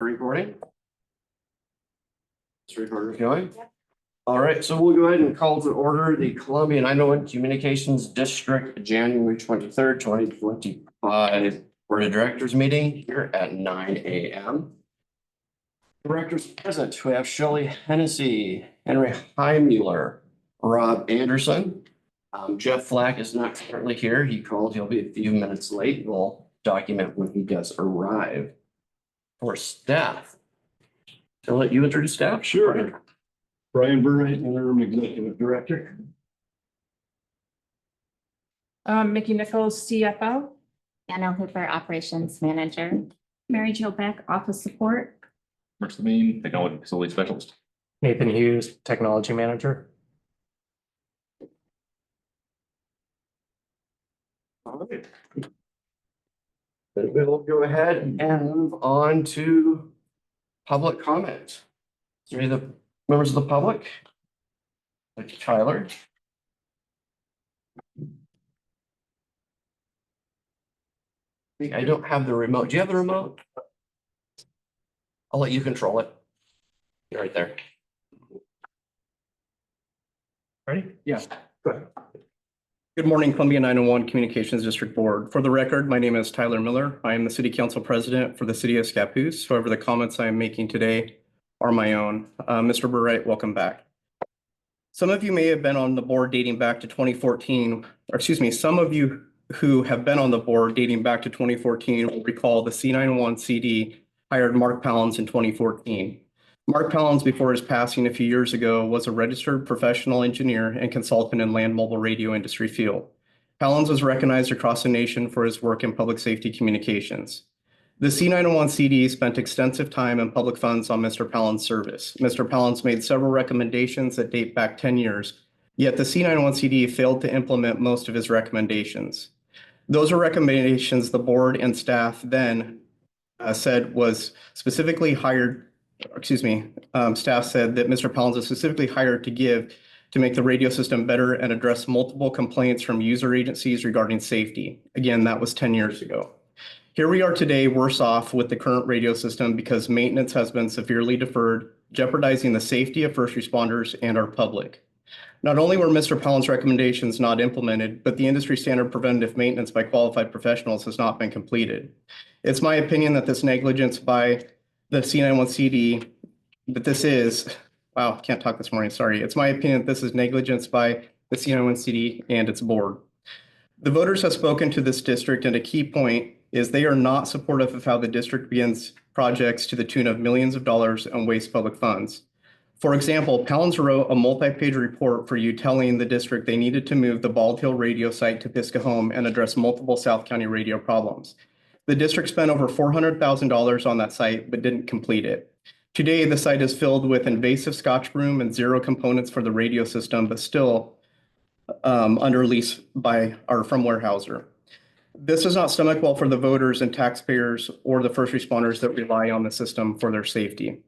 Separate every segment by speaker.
Speaker 1: Recording. This recorder's going. Yep. All right, so we'll go ahead and call to order the Columbia 901 Communications District, January 23rd, 2025 Board of Directors meeting here at 9 a.m. Directors present, we have Shelley Hennessy, Henry Heimmuller, Rob Anderson. Jeff Flack is not currently here. He called. He'll be a few minutes late. We'll document when he does arrive. For staff. I'll let you introduce staff.
Speaker 2: Sure. Brian Burritt, Interim Executive Director.
Speaker 3: Mickey Nichols, CFO.
Speaker 4: Anna Hooper, Operations Manager.
Speaker 3: Mary Jo Beck, Office Support.
Speaker 5: Mark Levine, Technology Facility Specialist.
Speaker 6: Nathan Hughes, Technology Manager.
Speaker 1: All right. Then we'll go ahead and move on to public comment. Is there any of the members of the public? Like Tyler. I don't have the remote. Do you have the remote? I'll let you control it. You're right there.
Speaker 6: Ready?
Speaker 1: Yeah. Go ahead.
Speaker 6: Good morning, Columbia 901 Communications District Board. For the record, my name is Tyler Miller. I am the City Council President for the City of Scappoose. However, the comments I am making today are my own. Mr. Burritt, welcome back. Some of you may have been on the board dating back to 2014, or excuse me, some of you who have been on the board dating back to 2014 will recall the C901 CD hired Mark Pallins in 2014. Mark Pallins, before his passing a few years ago, was a registered professional engineer and consultant in land mobile radio industry field. Pallins was recognized across the nation for his work in public safety communications. The C901 CD spent extensive time and public funds on Mr. Pallins' service. Mr. Pallins made several recommendations that date back 10 years, yet the C901 CD failed to implement most of his recommendations. Those were recommendations the board and staff then said was specifically hired. Staff said that Mr. Pallins was specifically hired to make the radio system better and address multiple complaints from user agencies regarding safety. Again, that was 10 years ago. Here we are today, worse off with the current radio system because maintenance has been severely deferred, jeopardizing the safety of first responders and our public. Not only were Mr. Pallins' recommendations not implemented, but the industry standard preventative maintenance by qualified professionals has not been completed. It's my opinion that this negligence by the C901 CD, that this is, wow, can't talk this morning, sorry. It's my opinion that this is negligence by the C901 CD and its board. The voters have spoken to this district, and a key point is they are not supportive of how the district begins projects to the tune of millions of dollars and wastes public funds. For example, Pallins wrote a multi-page report for you telling the district they needed to move the Bald Hill radio site to Piscahome and address multiple South County radio problems. The district spent over $400,000 on that site, but didn't complete it. Today, the site is filled with invasive Scotch broom and zero components for the radio system, but still under lease by or from Weyerhaeuser. This does not stomach well for the voters and taxpayers or the first responders that rely on the system for their safety.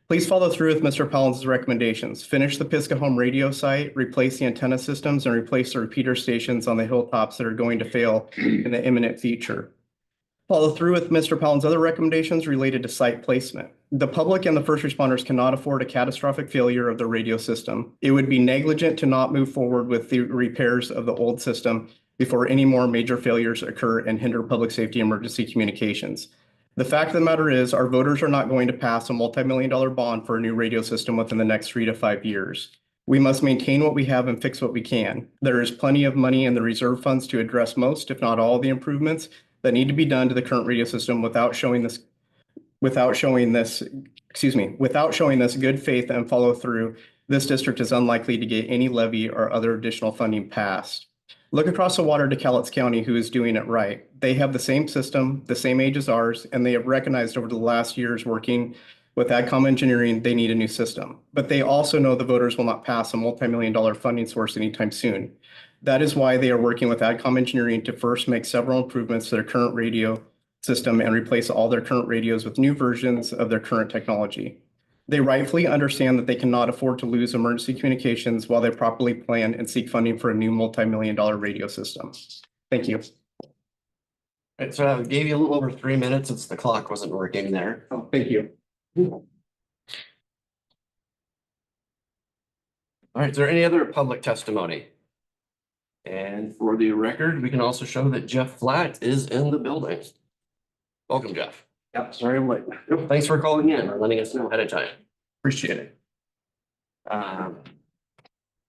Speaker 6: Please follow through with Mr. Pallins' recommendations. Finish the Piscahome radio site, replace the antenna systems, and replace the repeater stations on the hilltops that are going to fail in the imminent future. Follow through with Mr. Pallins' other recommendations related to site placement. The public and the first responders cannot afford a catastrophic failure of the radio system. It would be negligent to not move forward with the repairs of the old system before any more major failures occur and hinder public safety emergency communications. The fact of the matter is our voters are not going to pass a multi-million-dollar bond for a new radio system within the next 3 to 5 years. We must maintain what we have and fix what we can. There is plenty of money in the reserve funds to address most, if not all, of the improvements that need to be done to the current radio system without showing this good faith and follow through. This district is unlikely to get any levy or other additional funding passed. Look across the water to Cowlitz County, who is doing it right. They have the same system, the same age as ours, and they have recognized over the last years working with AdCom Engineering, they need a new system. But they also know the voters will not pass a multi-million-dollar funding source anytime soon. That is why they are working with AdCom Engineering to first make several improvements to their current radio system and replace all their current radios with new versions of their current technology. They rightfully understand that they cannot afford to lose emergency communications while they properly plan and seek funding for a new multi-million-dollar radio system. Thank you.
Speaker 1: Right, so I gave you a little over 3 minutes since the clock wasn't working there.
Speaker 6: Oh, thank you.
Speaker 1: All right, is there any other public testimony? And for the record, we can also show that Jeff Flatt is in the building. Welcome, Jeff.
Speaker 2: Yep, sorry I'm late.
Speaker 1: Thanks for calling in or letting us know ahead of time. Appreciate it.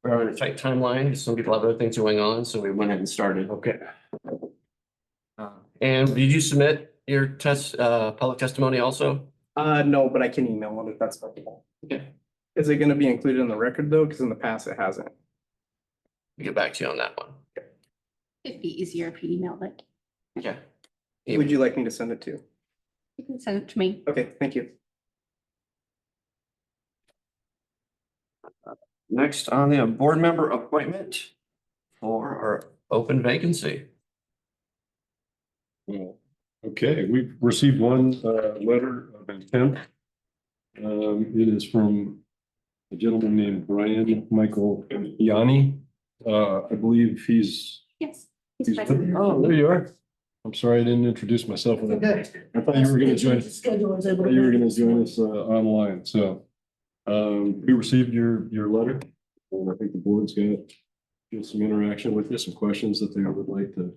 Speaker 1: We're on a tight timeline. Some people have other things going on, so we went ahead and started.
Speaker 2: Okay.
Speaker 1: And did you submit your public testimony also?
Speaker 6: No, but I can email it if that's possible.
Speaker 1: Okay.
Speaker 6: Is it gonna be included in the record though? Because in the past it hasn't.
Speaker 1: We'll get back to you on that one.
Speaker 7: It'd be easier if you emailed it.
Speaker 1: Okay.
Speaker 6: Would you like me to send it to?
Speaker 7: You can send it to me.
Speaker 6: Okay, thank you.
Speaker 1: Next on the board member appointment for our open vacancy.
Speaker 2: Okay, we've received one letter of intent. It is from a gentleman named Brian Michael Yanni. I believe he's.
Speaker 7: Yes.
Speaker 2: he's- Oh, there you are. I'm sorry, I didn't introduce myself.
Speaker 8: Okay.
Speaker 2: I thought you were gonna join.
Speaker 8: Schedule was
Speaker 2: I
Speaker 8: able
Speaker 2: thought
Speaker 8: to.
Speaker 2: you were gonna join us online, so. We received your letter, and I think the board's gonna get some interaction with you, some questions that they would like to.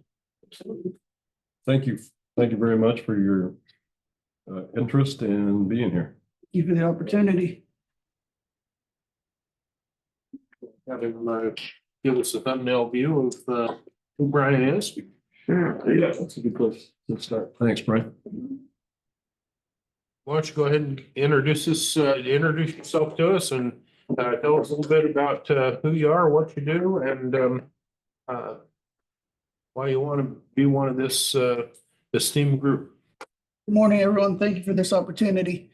Speaker 2: Thank you very much for your interest in being here.
Speaker 8: Thank you for the opportunity.
Speaker 9: Have him give us a thumbnail view of who Brian is.
Speaker 2: Sure. Yeah, that's a good place to start. Thanks, Brian.
Speaker 9: Why don't you go ahead and introduce yourself to us and tell us a little bit about who you are, what you do, and why you want to be one of this STEAM group.
Speaker 8: Good morning, everyone. Thank you for this opportunity.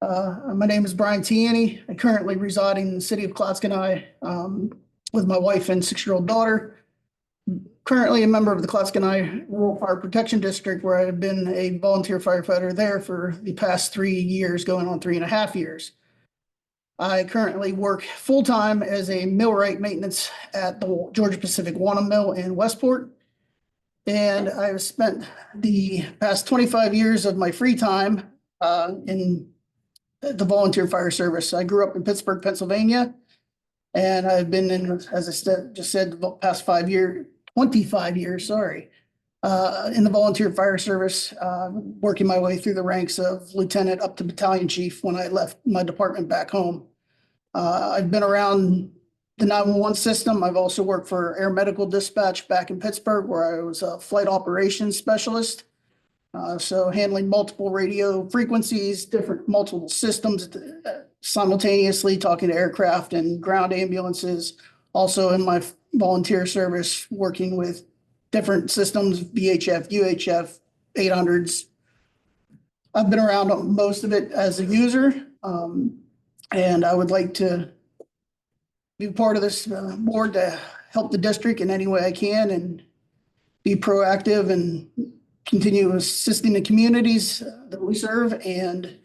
Speaker 8: My name is Brian Tierney. I currently reside in the city of Clatskanie with my wife and 6-year-old daughter. Currently a member of the Clatskanie Rural Fire Protection District, where I've been a volunteer firefighter there for the past 3 years, going on 3.5 years. I currently work full-time as a millwright maintenance at the Georgia Pacific Wanham Mill in Westport. And I've spent the past 25 years of my free time in the volunteer fire service. I grew up in Pittsburgh, Pennsylvania. And I've been in, as I just said, the past 25 years, sorry, in the volunteer fire service, working my way through the ranks of lieutenant up to battalion chief when I left my department back home. I've been around the 911 system. I've also worked for Air Medical Dispatch back in Pittsburgh, where I was a flight operations specialist. So handling multiple radio frequencies, multiple systems simultaneously, talking to aircraft and ground ambulances. Also in my volunteer service, working with different systems, VHF, UHF, 800s. I've been around most of it as a user. And I would like to be part of this board to help the district in any way I can and be proactive and continue assisting the communities that we serve and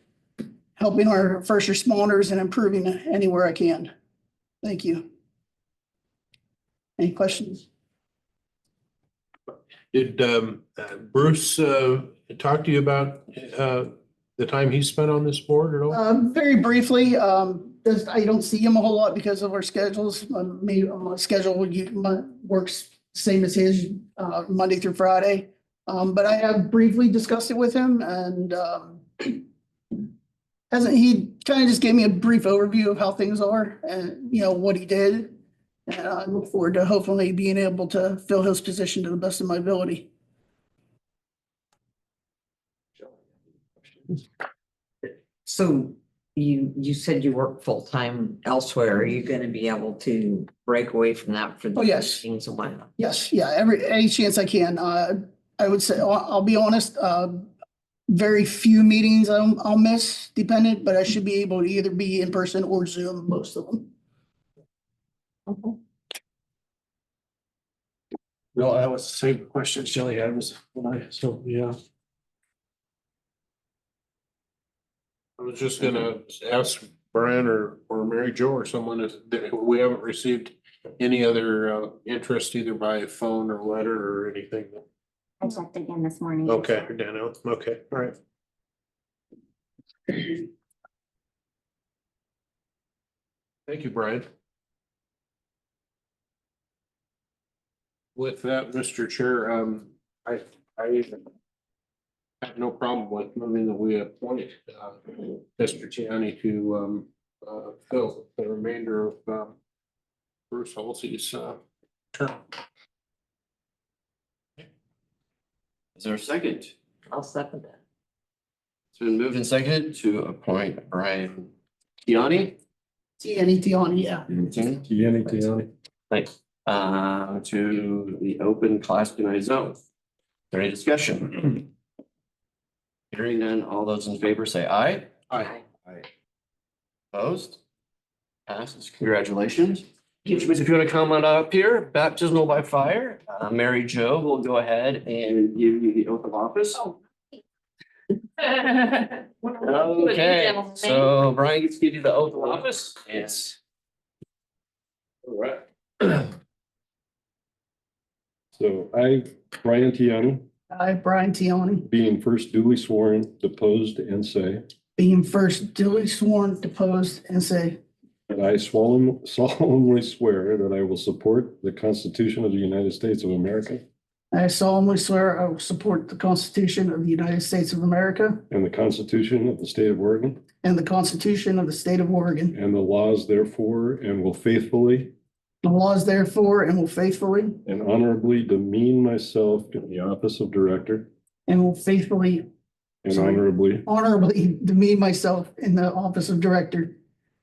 Speaker 8: helping our first responders and improving anywhere I can. Thank you. Any questions?
Speaker 9: Did Bruce talk to you about the time he spent on this board at all?
Speaker 8: Very briefly, I don't see him a whole lot because of our schedules. My schedule works same as his, Monday through Friday. But I have briefly discussed it with him and he kind of just gave me a brief overview of how things are and, what he did. And I look forward to hopefully being able to fill his position to the best of my ability.
Speaker 10: So you said you work full-time elsewhere. Are you gonna be able to break away from that for the
Speaker 8: Oh, yes.
Speaker 10: meetings a while?
Speaker 8: Yes, yeah, any chance I can. I would say, I'll be honest, very few meetings I'll miss dependent, but I should be able to either be in person or Zoom, most of them.
Speaker 9: No, that was the same question Shelley had yeah. I was just gonna ask Brian or Mary Jo or someone if we haven't received any other interest either by phone or letter or anything.
Speaker 4: I checked again this morning.
Speaker 9: Okay, Danielle, okay, all right. Thank you, Brian. With that, Mr. Chair, I have no problem with moving that we appoint, Mr. Tiani to, fill the remainder of, Bruce Halsey's, term.
Speaker 1: Is there a second?
Speaker 10: I'll second that.
Speaker 1: It's been moved and seconded to appoint Brian Kiani.
Speaker 8: Tiani, yeah.
Speaker 2: Tiani.
Speaker 1: Thanks. To the open class denied zone. Is there any discussion? Hearing none, all those in favor say aye.
Speaker 9: Aye.
Speaker 1: Opposed? Passes. Congratulations. If you want to come on up here, baptismal by fire, Mary Jo will go ahead and give you the oath of office. Okay, so Brian gets to give you the oath of office. Yes.
Speaker 2: All right. So I, Brian Tiani,
Speaker 8: I, Brian Tiani,
Speaker 2: being first duly sworn, deposed, and say
Speaker 8: being first duly sworn, deposed, and say
Speaker 2: that I solemnly swear that I will support the Constitution of the United States of America
Speaker 8: I solemnly swear I will support the Constitution of the United States of America
Speaker 2: and the Constitution of the State of Oregon
Speaker 8: and the Constitution of the State of Oregon,
Speaker 2: and the laws therefore, and will faithfully
Speaker 8: the laws therefore, and will faithfully
Speaker 2: and honorably demean myself in the office of director
Speaker 8: and will faithfully,
Speaker 2: and honorably
Speaker 8: demean myself in the office of Director,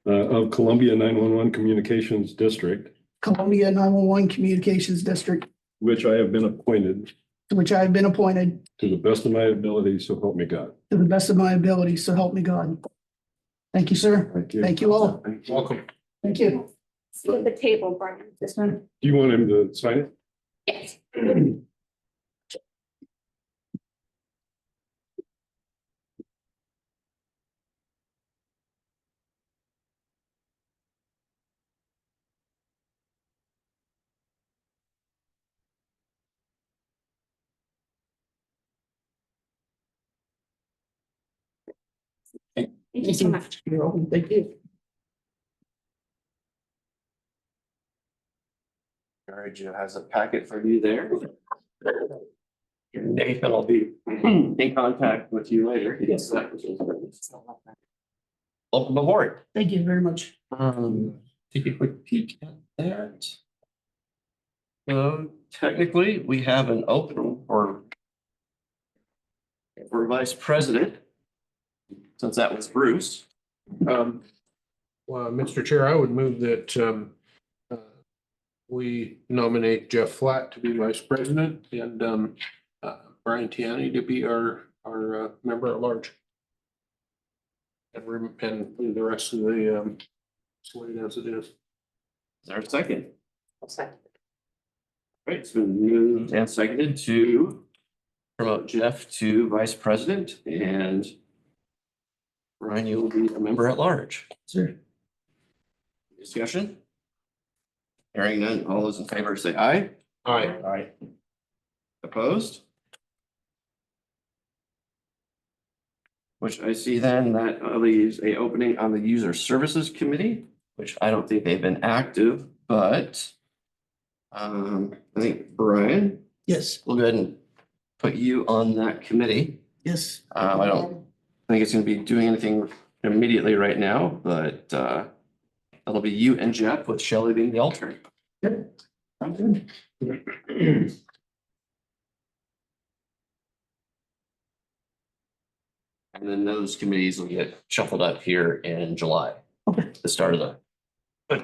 Speaker 2: of Columbia 911 Communications District,
Speaker 8: Columbia 911 Communications District,
Speaker 2: which I have been appointed
Speaker 8: to which I have been appointed
Speaker 2: to the best of my ability, so help me God.
Speaker 8: to the best of my ability, so help me God. Thank you, sir.
Speaker 2: Thank you.
Speaker 8: Thank you all.
Speaker 9: Welcome.
Speaker 8: Thank you.
Speaker 7: See at the table, Brian, this one.
Speaker 2: Do you want him to sign it?
Speaker 7: Yes. Thank you so much.
Speaker 8: You're welcome. Thank you.
Speaker 1: Mary Jo has a packet for you there. Nathan will be in contact with you later. Yes. Welcome aboard.
Speaker 8: Thank you very much.
Speaker 1: Take a quick peek at that. So technically, we have an opening for vice president. Since that was Bruce.
Speaker 9: Well, Mr. Chair, I would move that, we nominate Jeff Flatt to be vice president and, Brian Tiani to be our, member at large. And leave the rest of the, slate as it is.
Speaker 1: Is there a second?
Speaker 10: I'll second.
Speaker 1: Right, it's been moved and seconded to promote Jeff to vice president, and Brian, you will be a member at large.
Speaker 8: Sir.
Speaker 1: Discussion? Hearing none, all those in favor say aye.
Speaker 9: Aye.
Speaker 1: Aye. Opposed? Which I see then that leaves a opening on the User Services Committee, which I don't think they've been active, but I think Brian,
Speaker 8: Yes,
Speaker 1: we'll go ahead and put you on that committee.
Speaker 8: yes.
Speaker 1: I don't think it's gonna be doing anything immediately right now, but it'll be you and Jeff with Shelley being the alternate.
Speaker 8: Good. Sounds good.
Speaker 1: And then those committees will get shuffled up here in July.
Speaker 8: Okay.
Speaker 1: The start of the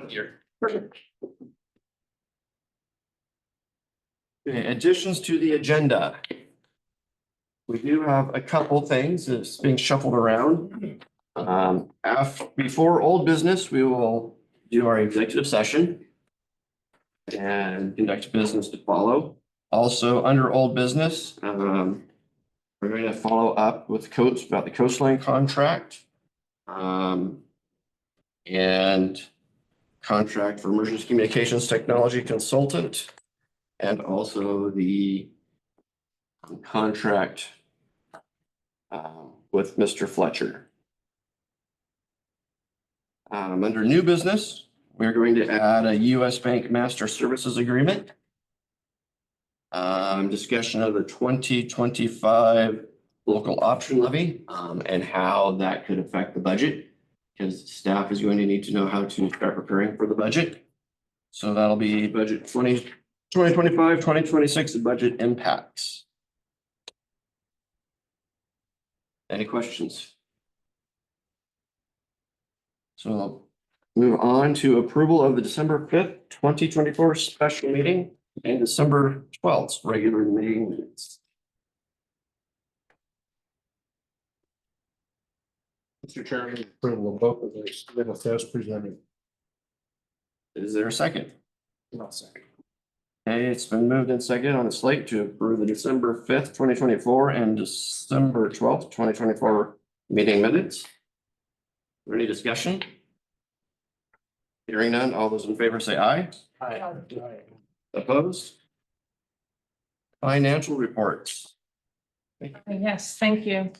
Speaker 1: year.
Speaker 8: Perfect.
Speaker 1: Okay, additions to the agenda. We do have a couple things that's being shuffled around. Before old business, we will do our executive session and conduct business to follow. Also, under old business, we're going to follow up with Coates about the coastline contract. And contract for emergency communications technology consultant. And also the contract with Mr. Fletcher. Under new business, we're going to add a US Bank Master Services Agreement. Discussion of the 2025 local option levy, and how that could affect the budget. Because staff is going to need to know how to start preparing for the budget. So that'll be budget 2025, 2026 budget impacts. Any questions? So I'll move on to approval of the December 5th, 2024 special meeting and December 12th regular meeting minutes.
Speaker 9: Mr. Chairman, approval of both of these minutes as presented.
Speaker 1: Is there a second? No second. Okay, it's been moved and seconded on the slate to approve the December 5th, 2024 and December 12th, 2024 meeting minutes. Is there any discussion? Hearing none, all those in favor say aye.
Speaker 9: Aye.
Speaker 1: Opposed? Financial reports.
Speaker 3: Yes, thank you.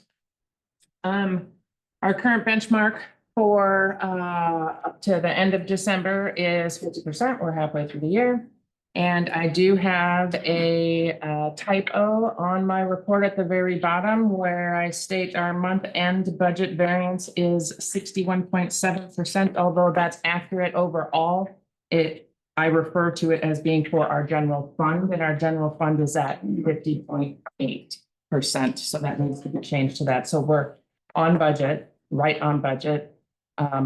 Speaker 3: Our current benchmark for up to the end of December is 50%. We're halfway through the year. And I do have a typo on my report at the very bottom where I state our month-end budget variance is 61.7%, although that's accurate overall. I refer to it as being for our general fund, and our general fund is at 50.8%. So that needs to be changed to that. So we're on budget, right on budget,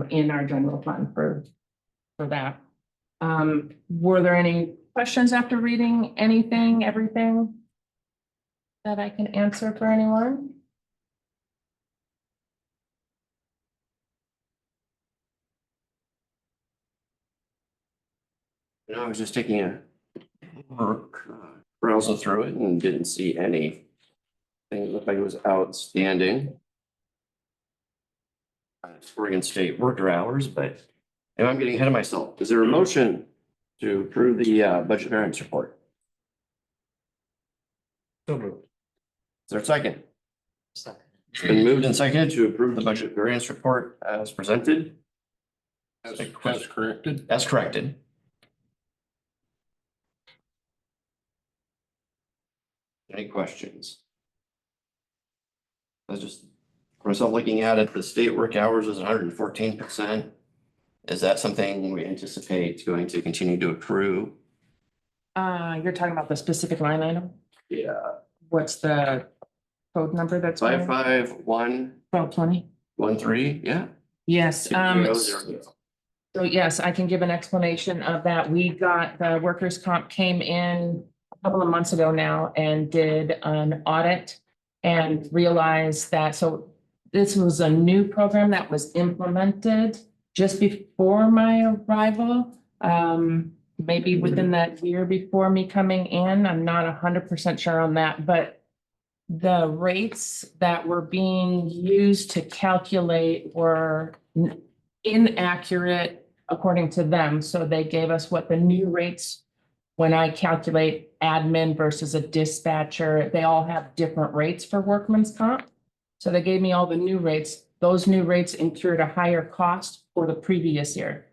Speaker 3: in our general fund for that. Were there any questions after reading anything, everything that I can answer for anyone?
Speaker 1: I was just taking a browser through it and didn't see anything that looked like it was outstanding. It's Oregon State worker hours, but I'm getting ahead of myself. Is there a motion to approve the budget variance report?
Speaker 9: So moved.
Speaker 1: Is there a second? It's been moved and seconded to approve the budget variance report as presented.
Speaker 9: As corrected.
Speaker 1: As corrected. Any questions? I was just, for myself, looking at it, the state work hours is 114%. Is that something we anticipate going to continue to accrue?
Speaker 3: You're talking about the specific line item?
Speaker 1: Yeah.
Speaker 3: What's the code number that's?
Speaker 1: 55113,
Speaker 3: 1220?
Speaker 1: yeah.
Speaker 3: Yes,
Speaker 1: 2000.
Speaker 3: so yes, I can give an explanation of that. We got, the workers' comp came in a couple of months ago now and did an audit and realized that, so this was a new program that was implemented just before my arrival. Maybe within that year before me coming in, I'm not 100% sure on that, but the rates that were being used to calculate were inaccurate according to them. So they gave us what the new rates, when I calculate admin versus a dispatcher, they all have different rates for workman's comp. So they gave me all the new rates. Those new rates incurred a higher cost for the previous year.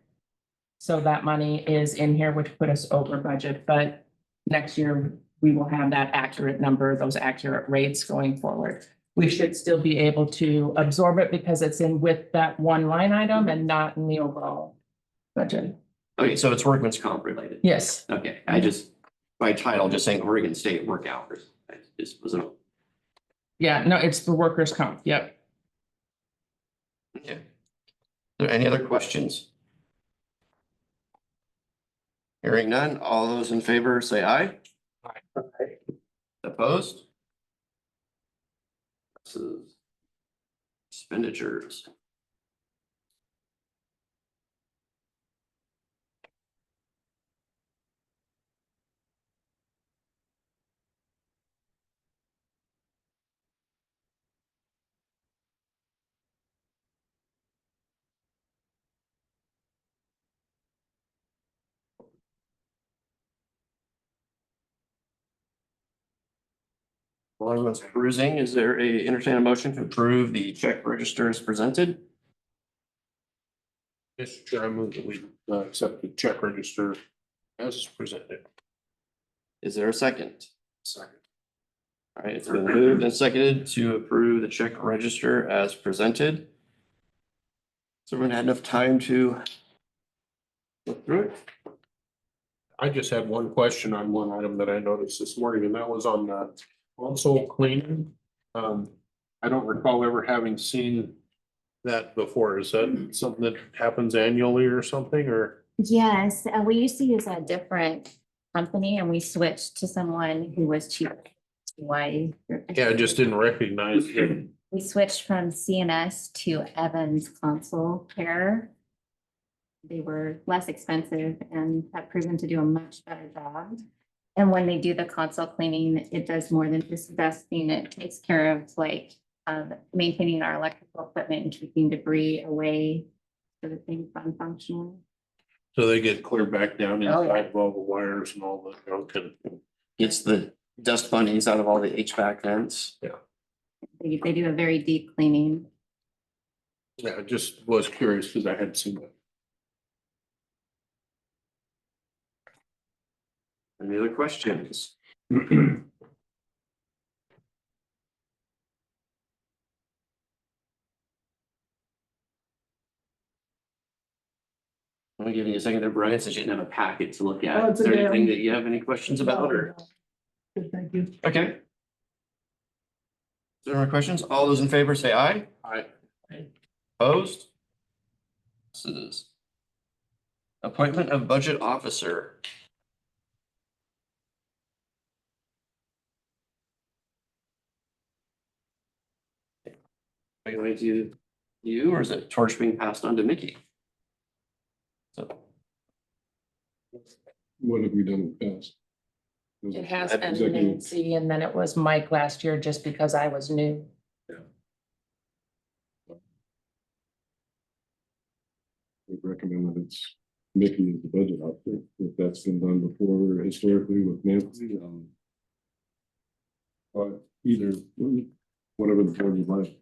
Speaker 3: So that money is in here, which put us over budget, but next year we will have that accurate number, those accurate rates going forward. We should still be able to absorb it because it's in with that one line item and not in the overall budget.
Speaker 1: Okay, so it's workman's comp related.
Speaker 3: Yes.
Speaker 1: Okay, I just, by title, just saying Oregon State work hours. I just wasn't.
Speaker 3: Yeah, no, it's the workers' comp. Yep.
Speaker 1: Okay. Are there any other questions? Hearing none, all those in favor say aye. Aye. Opposed? This is expenditures. While everyone's perusing, is there a entertain a motion to approve the check register as presented?
Speaker 9: Mr. Chair, I move that we accept the check register as presented.
Speaker 1: Is there a second?
Speaker 9: Second.
Speaker 1: All right, it's been moved and seconded to approve the check register as presented. So everyone had enough time to look through it?
Speaker 9: I just had one question on one item that I noticed this morning, and that was on the console cleaning. I don't recall ever having seen that before. Is that something that happens annually or something, or?
Speaker 4: Yes, we used to use a different company and we switched to someone who was cheaper. Why?
Speaker 9: Yeah, I just didn't recognize it.
Speaker 4: We switched from CNS to Evans Console Care. They were less expensive and have proven to do a much better job. And when they do the console cleaning, it does more than just dusting. It takes care of like maintaining our electrical equipment and keeping debris away so that things run functionally.
Speaker 9: So they get clear back down
Speaker 4: Oh, yeah.
Speaker 9: inside of all the wires and all the junk and.
Speaker 1: Gets the dust bunnies out of all the HVAC vents.
Speaker 4: They do a very deep cleaning.
Speaker 9: Yeah, I just was curious because I hadn't seen that.
Speaker 1: Any other questions? I'm gonna give you a second there, Brian, since you didn't have a packet to look
Speaker 8: Oh,
Speaker 1: at.
Speaker 8: it's
Speaker 1: Is there
Speaker 8: okay.
Speaker 1: anything that you have any questions about or?
Speaker 8: Good, thank you.
Speaker 1: Okay. Is there any questions? All those in favor say aye.
Speaker 9: I,
Speaker 1: Opposed? This is appointment of budget officer. Are you going to you, or is it torch being passed on to Mickey? So
Speaker 2: What have we done in the past?
Speaker 3: It has been
Speaker 2: Executive-
Speaker 3: Nancy and then it was Mike last year just because I was new.
Speaker 2: We recommend that it's Mickey as the budget officer, if that's been done before historically with Nancy, but either, whatever the board would like.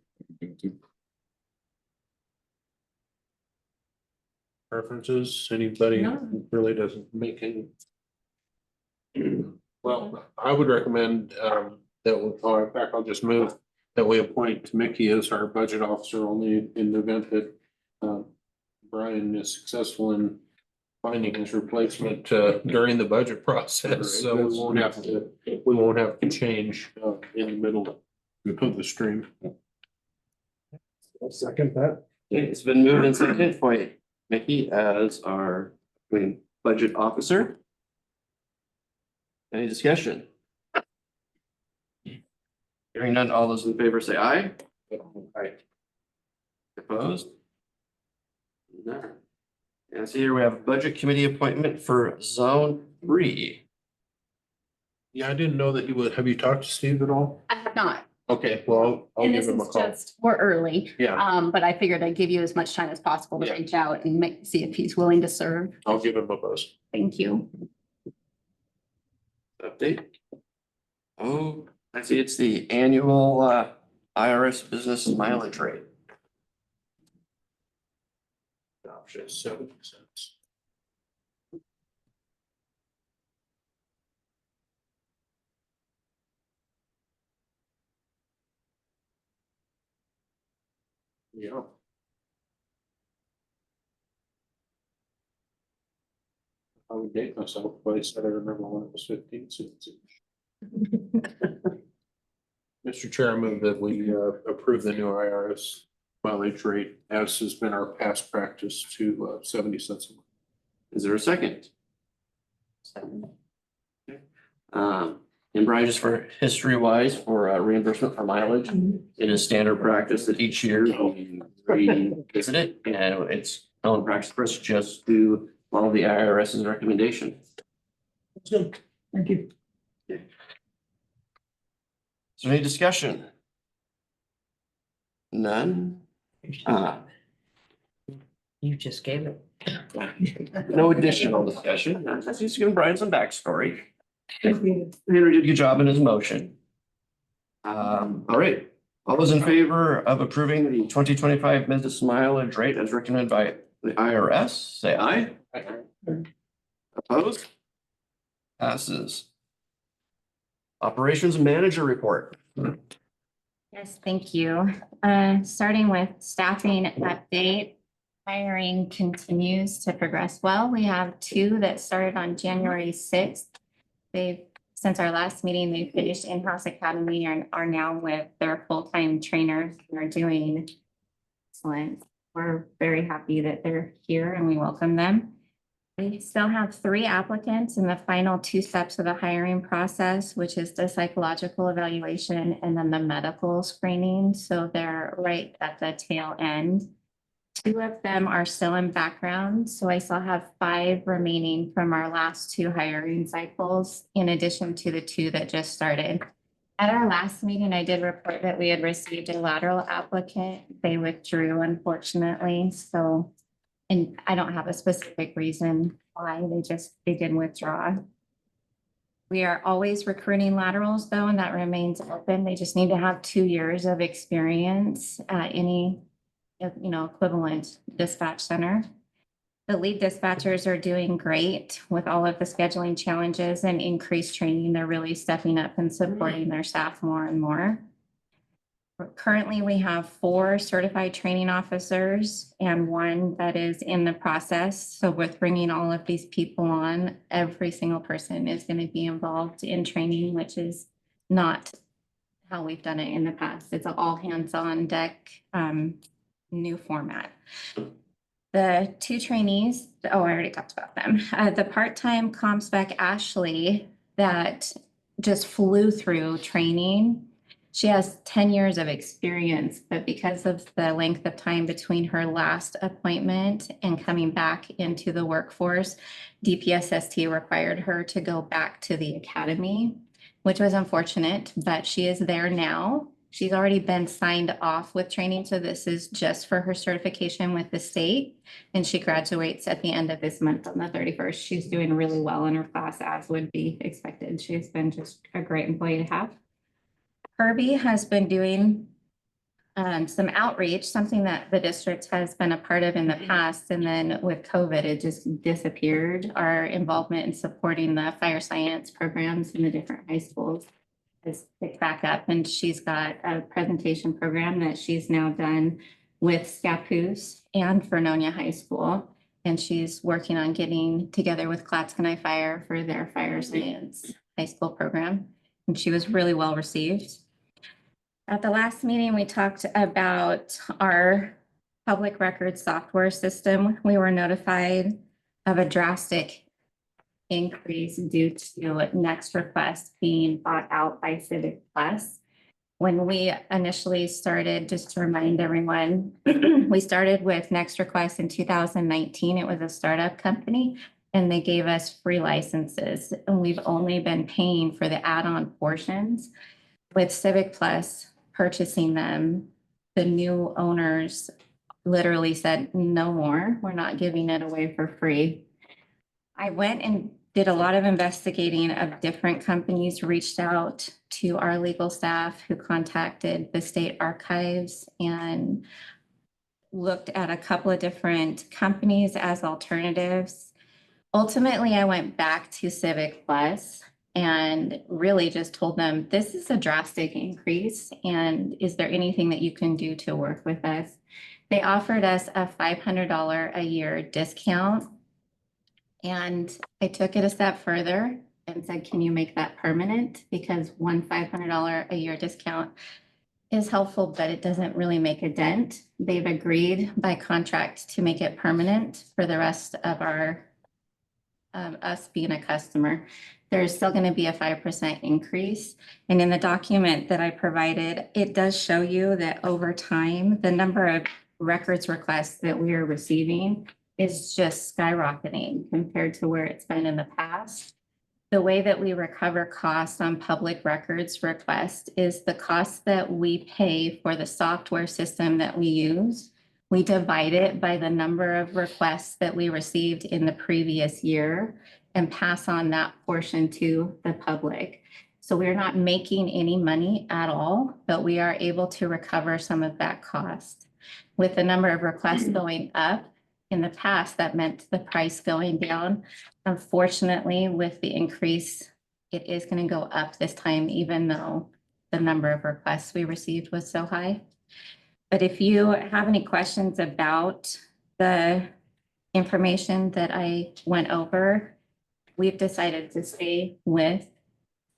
Speaker 9: preferences, anybody
Speaker 3: No.
Speaker 9: really doesn't make any. Well, I would recommend that, in fact, I'll just move that we appoint Mickey as our budget officer only in the event that Brian is successful in finding his replacement during the budget process, so we won't have to change in the middle of the stream.
Speaker 2: I'll second that.
Speaker 1: okay, it's been moved and seconded for Mickey as our budget officer. Any discussion? Hearing none, all those in favor say aye. Aye. Opposed? No. And so here we have budget committee appointment for zone 3.
Speaker 9: Yeah, I didn't know that you would. Have you talked to Steve at all?
Speaker 7: I have not.
Speaker 9: Okay, well, I'll
Speaker 7: And
Speaker 9: give
Speaker 7: this
Speaker 9: him a
Speaker 7: is
Speaker 9: call.
Speaker 7: just, we're early.
Speaker 9: Yeah,
Speaker 7: But I figured I'd give you as much time as possible to
Speaker 9: Yeah.
Speaker 7: reach out and see if he's willing to serve.
Speaker 9: I'll give him a buzz.
Speaker 7: Thank you.
Speaker 1: Update. Oh, I see it's the annual IRS business mileage rate.
Speaker 9: Option 7 cents. Yeah. I would date myself, but I said I remember when it was 15 cents. Mr. Chair, I move that we approve the new IRS mileage rate as has been our past practice to 70 cents a month.
Speaker 1: Is there a second? Okay. And Brian, just for history wise, for reimbursement for mileage, it is standard practice that each year we revisit it, and it's common practice for us just to follow the IRS's recommendation.
Speaker 8: That's good. Thank you.
Speaker 1: Is there any discussion? None?
Speaker 10: You just gave it.
Speaker 1: No additional discussion. That's just giving Brian some backstory. Henry did a good job in his motion. All right. All those in favor of approving the 2025 business mileage rate as recommended by the IRS, say aye. Opposed? Passes. Operations manager report.
Speaker 4: Yes, thank you. Starting with staffing update. Hiring continues to progress well. We have two that started on January 6th. Since our last meeting, they finished in-house academy and are now with their full-time trainers and are doing excellent. We're very happy that they're here and we welcome them. We still have 3 applicants in the final 2 steps of the hiring process, which is the psychological evaluation and then the medical screening. So they're right at the tail end. 2 of them are still in background, so I still have 5 remaining from our last 2 hiring cycles, in addition to the 2 that just started. At our last meeting, I did report that we had received a lateral applicant. They withdrew, unfortunately, so, and I don't have a specific reason why, they did withdraw. We are always recruiting laterals though, and that remains open. They just need to have 2 years of experience at any equivalent dispatch center. The lead dispatchers are doing great with all of the scheduling challenges and increased training. They're really stepping up and supporting their staff more and more. Currently, we have 4 certified training officers and 1 that is in the process. So with bringing all of these people on, every single person is going to be involved in training, which is not how we've done it in the past. It's an all hands on deck new format. The 2 trainees, I already talked about them. The part-time comp spec Ashley that just flew through training. She has 10 years of experience, but because of the length of time between her last appointment and coming back into the workforce, DPSST required her to go back to the academy, which was unfortunate, but she is there now. She's already been signed off with training, so this is just for her certification with the state, and she graduates at the end of this month on the 31st. She's doing really well in her class, as would be expected. She's been just a great employee to have. Herbie has been doing some outreach, something that the district has been a part of in the past, and then with COVID, it just disappeared. Our involvement in supporting the fire science programs in the different high schools has picked back up, and she's got a presentation program that she's now done with Scappoose and Vernonia High School, and she's working on getting together with Clatskanie Fire for their fire science high school program, and she was really well received. At the last meeting, we talked about our public record software system. We were notified of a drastic increase due to Next Request being bought out by Civic Plus. When we initially started, just to remind everyone, we started with Next Request in 2019. It was a startup company and they gave us free licenses, and we've only been paying for the add-on portions. With Civic Plus purchasing them, the new owners literally said, no more, we're not giving it away for free. I went and did a lot of investigating of different companies, reached out to our legal staff who contacted the state archives and looked at a couple of different companies as alternatives. Ultimately, I went back to Civic Plus and really just told them, this is a drastic increase, and is there anything that you can do to work with us? They offered us a $500 a year discount. And I took it a step further and said, can you make that permanent? Because one $500 a year discount is helpful, but it doesn't really make a dent. They've agreed by contract to make it permanent for the rest of our us being a customer. There's still going to be a 5% increase. And in the document that I provided, it does show you that over time, the number of records requests that we are receiving is just skyrocketing compared to where it's been in the past. The way that we recover costs on public records request is the cost that we pay for the software system that we use. We divide it by the number of requests that we received in the previous year and pass on that portion to the public. So we're not making any money at all, but we are able to recover some of that cost. With the number of requests going up in the past, that meant the price going down. Unfortunately, with the increase, it is going to go up this time, even though the number of requests we received was so high. But if you have any questions about the information that I went over, we've decided to stay with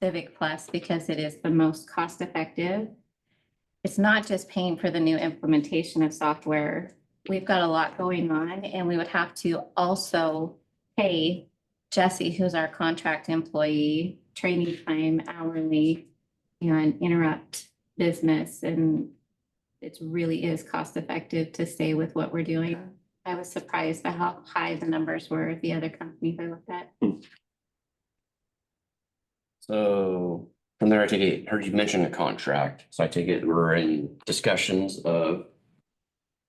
Speaker 4: Civic Plus because it is the most cost effective. It's not just paying for the new implementation of software. We've got a lot going on, and we would have to also pay Jesse, who's our contract employee, training time hourly, and interrupt business. And it really is cost effective to stay with what we're doing. I was surprised by how high the numbers were of the other companies I looked at.
Speaker 1: So from there, I take it, heard you mention a contract, so I take it we're in discussions of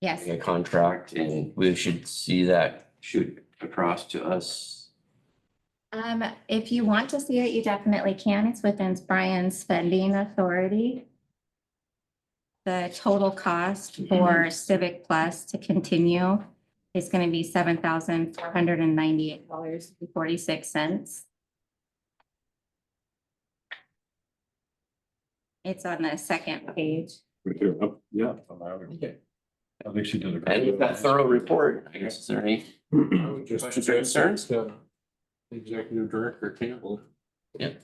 Speaker 4: Yes,
Speaker 1: a contract and we should see that shoot across to us.
Speaker 4: if you want to see it, you definitely can. It's within Brian's spending authority. The total cost for Civic Plus to continue is going to be $7,498.46. It's on the second page.
Speaker 2: Right there. Oh, yeah. Okay. I think she did a
Speaker 1: And
Speaker 2: great
Speaker 1: you've got a
Speaker 2: job.
Speaker 1: thorough report, I guess, is there any?
Speaker 9: I would just
Speaker 1: Questions or concerns?
Speaker 9: Executive Director Campbell.
Speaker 4: And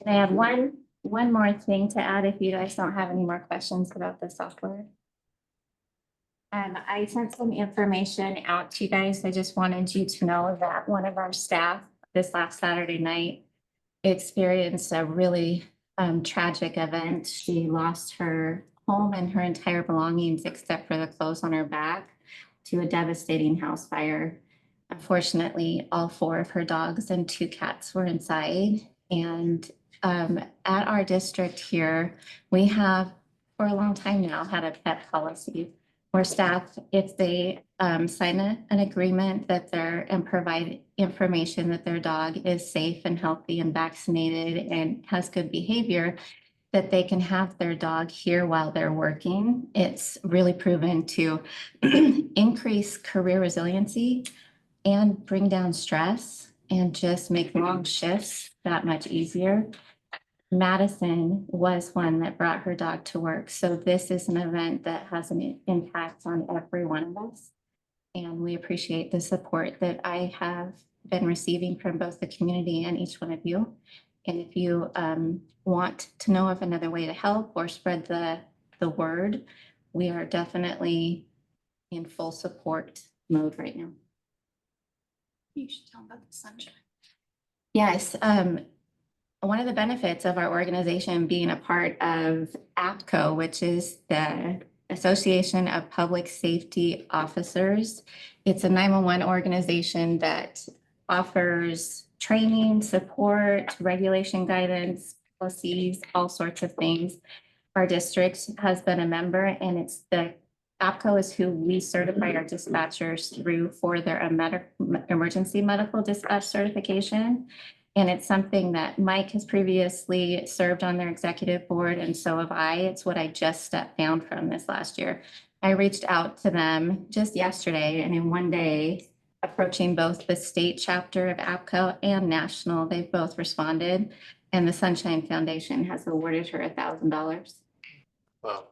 Speaker 4: I have one more thing to add if you guys don't have any more questions about the software. I sent some information out to you guys. I just wanted you to know that one of our staff this last Saturday night experienced a really tragic event. She lost her home and her entire belongings except for the clothes on her back to a devastating house fire. Unfortunately, all 4 of her dogs and 2 cats were inside. And at our district here, we have for a long time now had a pet policy where staff, if they sign an agreement that and provide information that their dog is safe and healthy and vaccinated and has good behavior, that they can have their dog here while they're working. It's really proven to increase career resiliency and bring down stress and just make long shifts that much easier. Madison was one that brought her dog to work. So this is an event that has an impact on every one of us. And we appreciate the support that I have been receiving from both the community and each one of you. And if you want to know of another way to help or spread the word, we are definitely in full support mode right now.
Speaker 7: You should tell about the sunshine.
Speaker 4: Yes, one of the benefits of our organization being a part of APCO, which is the Association of Public Safety Officers. It's a 911 organization that offers training, support, regulation guidance, policies, all sorts of things. Our district has been a member, and it's the APCO is who we certify our dispatchers through for their emergency medical dispatch certification. And it's something that Mike has previously served on their executive board, and so have I. It's what I just stepped down from this last year. I reached out to them just yesterday, and in one day, approaching both the state chapter of APCO and national, they've both responded. And the Sunshine Foundation has awarded her $1,000.
Speaker 9: Wow.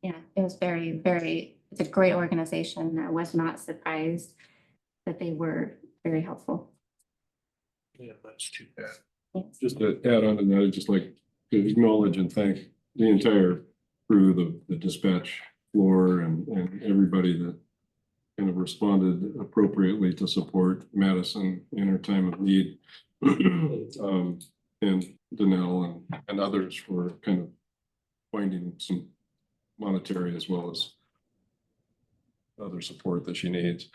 Speaker 4: Yeah, it was very, very, it's a great organization. I was not surprised that they were very helpful.
Speaker 9: Yeah, that's too bad.
Speaker 4: Yes.
Speaker 2: Just to add on to that, I'd just like to acknowledge and thank the entire crew, the dispatch floor and everybody that kind of responded appropriately to support Madison in her time of need. And Danelle and others for kind of finding some monetary as well as other support that she needs.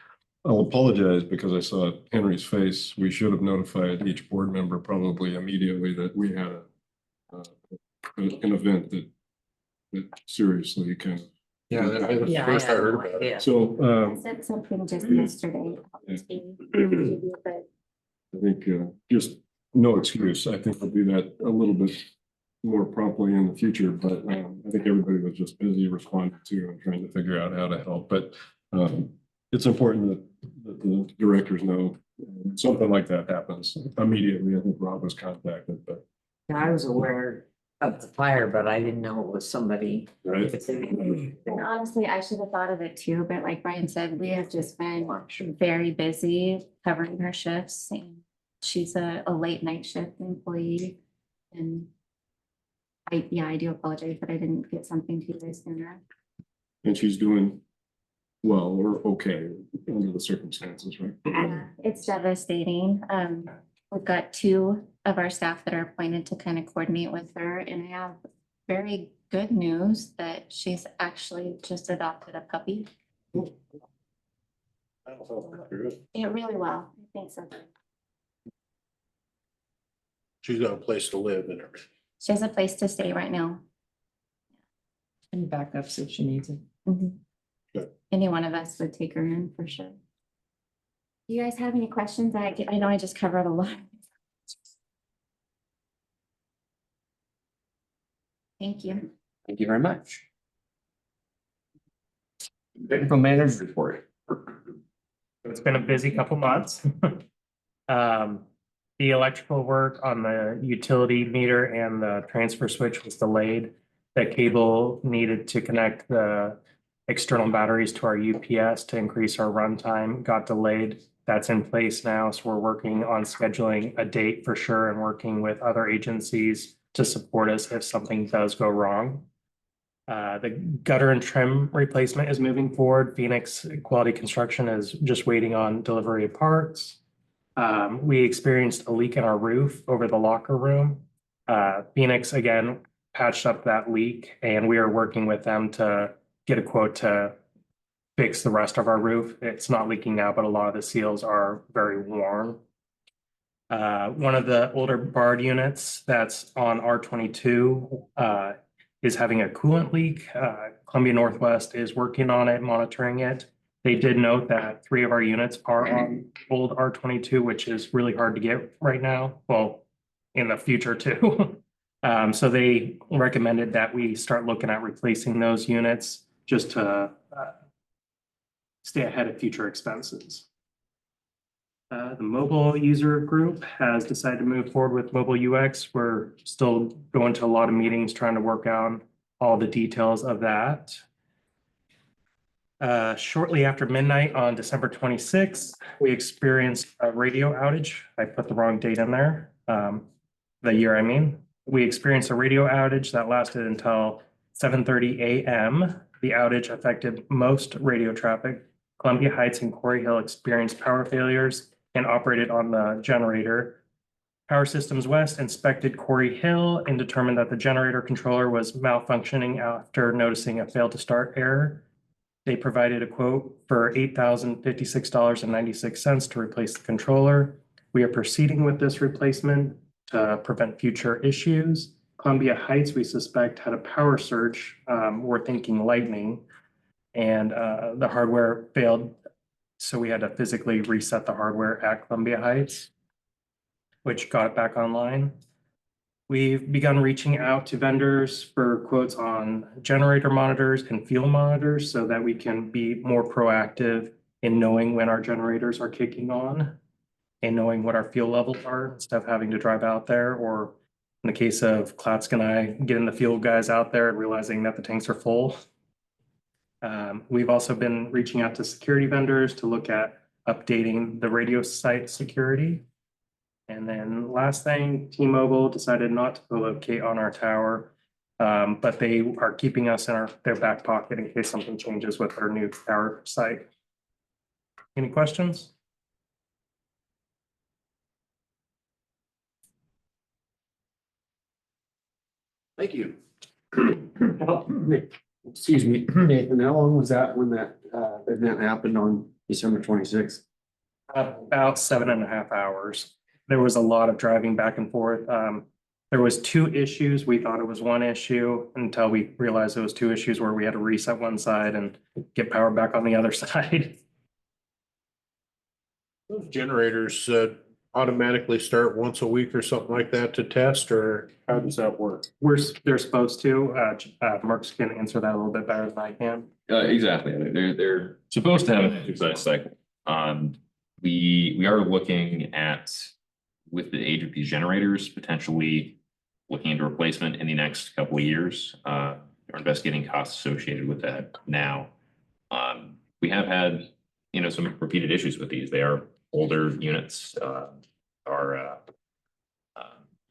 Speaker 2: I'll apologize because I saw Henry's face. We should have notified each board member probably immediately that we had an event that seriously kind of.
Speaker 9: Yeah, that's the first I heard about it.
Speaker 2: So,
Speaker 4: I said something just yesterday.
Speaker 2: Yeah.
Speaker 4: But
Speaker 2: I think, just no excuse. I think we'll do that a little bit more promptly in the future, but, I think everybody was just busy responding to and trying to figure out how to help, but, it's important that the directors know something like that happens immediately. I think Rob was contacted, but,
Speaker 10: I was aware of the fire, but I didn't know it was somebody.
Speaker 2: right?
Speaker 4: And honestly, I should have thought of it too, but like Brian said, we have just been very busy covering her shifts. And she's a late night shift employee. And I do apologize that I didn't get something to you guys sooner.
Speaker 2: And she's doing well or okay under the circumstances, right?
Speaker 4: It's devastating. We've got two of our staff that are appointed to kind of coordinate with her, and I have very good news that she's actually just adopted a puppy. It really well. I think so.
Speaker 9: She's got a place to live and everything.
Speaker 4: She has a place to stay right now.
Speaker 3: And backups if she needs it.
Speaker 9: Good.
Speaker 4: Any one of us would take her in for sure. Do you guys have any questions? I know I just covered a lot. Thank you.
Speaker 1: Thank you very much. Technical managers report.
Speaker 11: It's been a busy couple months. The electrical work on the utility meter and the transfer switch was delayed. The cable needed to connect the external batteries to our UPS to increase our runtime got delayed. That's in place now, so we're working on scheduling a date for sure and working with other agencies to support us if something does go wrong. The gutter and trim replacement is moving forward. Phoenix Quality Construction is just waiting on delivery of parts. We experienced a leak in our roof over the locker room. Phoenix again patched up that leak, and we are working with them to get a quote to fix the rest of our roof. It's not leaking now, but a lot of the seals are very worn. One of the older barred units that's on R22 is having a coolant leak. Columbia Northwest is working on it, monitoring it. They did note that 3 of our units are on old R22, which is really hard to get right now. Well, in the future too. So they recommended that we start looking at replacing those units just to stay ahead of future expenses. The mobile user group has decided to move forward with mobile UX. We're still going to a lot of meetings trying to work out all the details of that. Shortly after midnight on December 26th, we experienced a radio outage. I put the wrong date in there, the year I mean. We experienced a radio outage that lasted until 7:30 a.m. The outage affected most radio traffic. Columbia Heights and Quarry Hill experienced power failures and operated on the generator. Power Systems West inspected Quarry Hill and determined that the generator controller was malfunctioning after noticing a failed to start error. They provided a quote for $8,056.96 to replace the controller. We are proceeding with this replacement to prevent future issues. Columbia Heights, we suspect, had a power surge. We're thinking lightning, and the hardware failed. So we had to physically reset the hardware at Columbia Heights, which got it back online. We've begun reaching out to vendors for quotes on generator monitors and fuel monitors so that we can be more proactive in knowing when our generators are kicking on and knowing what our fuel levels are instead of having to drive out there, or in the case of Klatsk and I, getting the fuel guys out there and realizing that the tanks are full. We've also been reaching out to security vendors to look at updating the radio site security. And then last thing, T-Mobile decided not to co-locate on our tower, but they are keeping us in their back pocket in case something changes with our new tower site. Any questions?
Speaker 1: Thank you. Excuse me, Nathan, how long was that when that event happened on December 26th?
Speaker 11: About 7.5 hours. There was a lot of driving back and forth. There was 2 issues. We thought it was 1 issue until we realized it was 2 issues where we had to reset one side and get power back on the other side.
Speaker 9: Those generators automatically start once a week or something like that to test, or how does that work?
Speaker 11: They're supposed to, Mark's can answer that a little bit better than I can.
Speaker 5: Exactly. They're supposed to have an exercise cycle. We are looking at, with the age of these generators, potentially looking into replacement in the next couple of years. We're investigating costs associated with that now. We have had, some repeated issues with these. They are older units,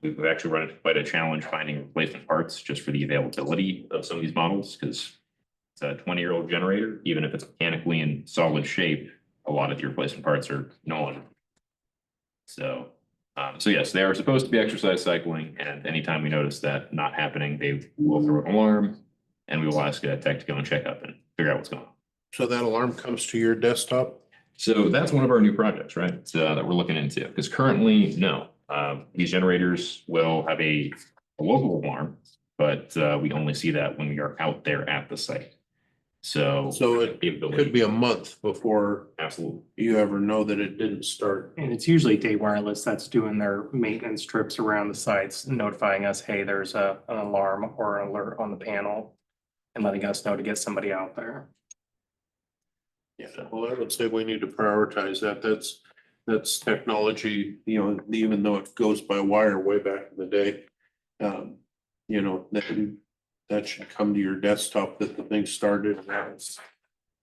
Speaker 5: we've actually run into quite a challenge finding replacement parts just for the availability of some of these models, because it's a 20-year-old generator. Even if it's mechanically in solid shape, a lot of the replacement parts are no longer. So yes, they are supposed to be exercise cycling, and anytime we notice that not happening, they will throw an alarm, and we will ask a tech to go and check up and figure out what's going on.
Speaker 9: So that alarm comes to your desktop?
Speaker 5: So that's one of our new projects, right? That we're looking into, because currently, no. These generators will have a local alarm, but we only see that when we are out there at the site. So
Speaker 9: It could be a month before
Speaker 5: absolutely.
Speaker 9: you ever know that it didn't start.
Speaker 11: And it's usually Day Wireless that's doing their maintenance trips around the sites, notifying us, hey, there's an alarm or an alert on the panel, and letting us know to get somebody out there.
Speaker 9: Yeah, well, I would say we need to prioritize that. That's technology, even though it goes by wire way back in the day. That should come to your desktop that the thing started and that it's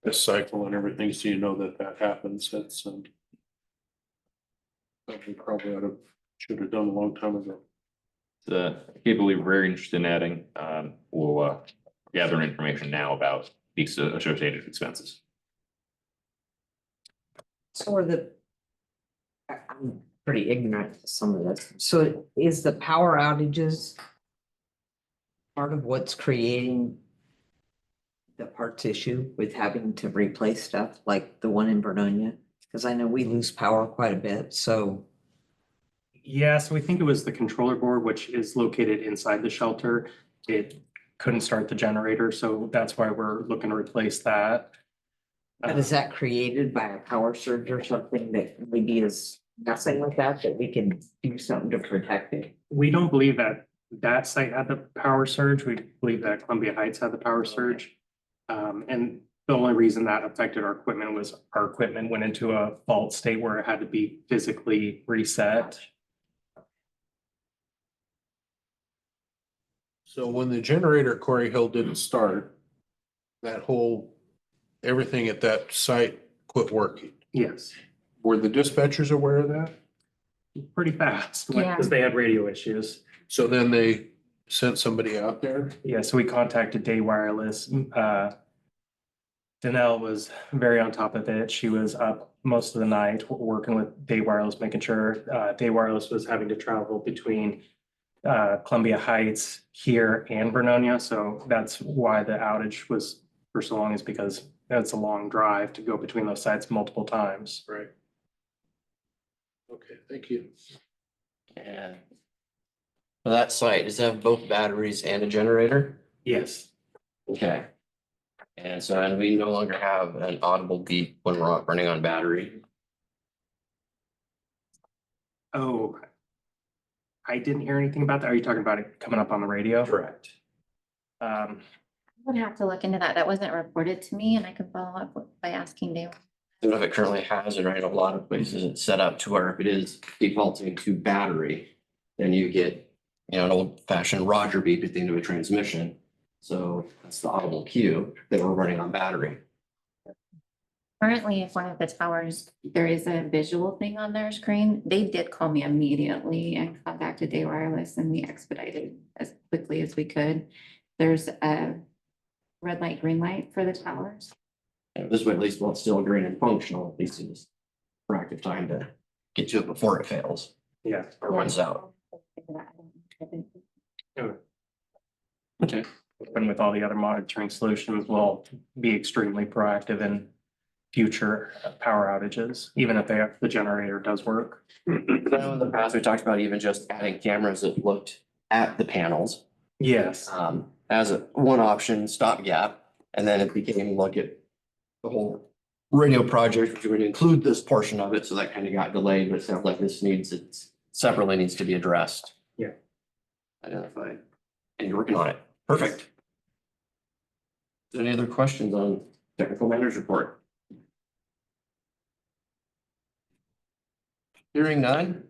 Speaker 9: a cycle and everything, so you know that happens. That's something we probably should have done a long time ago.
Speaker 5: Capability we're very interested in adding. We'll gather information now about the associated expenses.
Speaker 10: So I'm pretty ignorant to some of this. So is the power outages part of what's creating the parts issue with having to replace stuff like the one in Vernonia? Because I know we lose power quite a bit, so.
Speaker 11: Yeah, so we think it was the controller board, which is located inside the shelter. It couldn't start the generator, so that's why we're looking to replace that.
Speaker 10: But is that created by a power surge or something that maybe is messing with that we can do something to protect it?
Speaker 11: We don't believe that site had the power surge. We believe that Columbia Heights had the power surge. And the only reason that affected our equipment was our equipment went into a fault state where it had to be physically reset.
Speaker 9: So when the generator at Quarry Hill didn't start, everything at that site quit working.
Speaker 11: Yes,
Speaker 9: Were the dispatchers aware of that?
Speaker 11: pretty fast
Speaker 4: Yeah.
Speaker 11: because they had radio issues.
Speaker 9: So then they sent somebody out there?
Speaker 11: Yeah, so we contacted Day Wireless. Danelle was very on top of it. She was up most of the night working with Day Wireless, making sure Day Wireless was having to travel between Columbia Heights here and Vernonia. So that's why the outage was for so long, is because it's a long drive to go between those sites multiple times.
Speaker 9: Right. Okay, thank you.
Speaker 1: And for that site, does it have both batteries and a generator?
Speaker 11: Yes.
Speaker 1: Okay. And we no longer have an audible beep when we're running on battery.
Speaker 11: Oh, I didn't hear anything about that. Are you talking about it coming up on the radio?
Speaker 1: Correct.
Speaker 11: Um,
Speaker 4: Would have to look into that. That wasn't reported to me, and I can follow up by asking Dale.
Speaker 1: I don't know if it currently has it, right? A lot of places it's set up to where if it is defaulting to battery, then you get, an old fashioned Roger beep at the end of a transmission. So that's the audible cue that we're running on battery.
Speaker 4: Currently, if one of the towers, there is a visual thing on their screen, they did call me immediately and contacted Day Wireless, and we expedited as quickly as we could. There's a red light, green light for the towers.
Speaker 1: And this way, at least while it's still green and functional, at least it's proactive time to get to it before it fails
Speaker 11: yeah.
Speaker 1: or runs out.
Speaker 11: Okay. And with all the other monitoring solutions, we'll be extremely proactive in future power outages, even if the generator does work.
Speaker 1: I know in the past, we talked about even just adding cameras that looked at the panels.
Speaker 11: Yes.
Speaker 1: As one option, stopgap, and then it became look at the whole radio project, which would include this portion of it, so that kind of got delayed, but it sounds like this separately needs to be addressed.
Speaker 11: Yeah.
Speaker 1: Identified, and you're working on it. Perfect. Any other questions on technical matters report? Hearing none.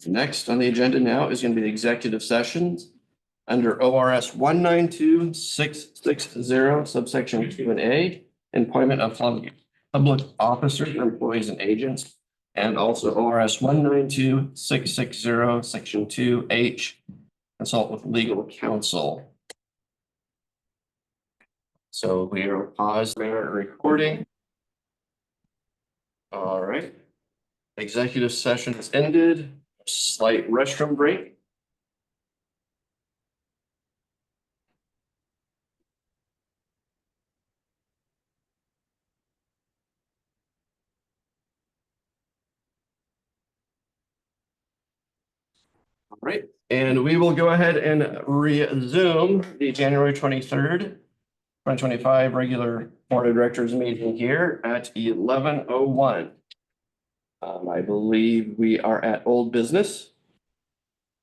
Speaker 1: Next on the agenda now is going to be the executive sessions under ORS 192-660 subsection 2A, employment of public officers, employees and agents, and also ORS 192-660 section 2H, consult with legal counsel. So we are paused there recording. All right. Executive session is ended. Slight restroom break. All right, and we will go ahead and resume the January 23rd, 2025 regular Board of Directors meeting here at 11:01. I believe we are at old business,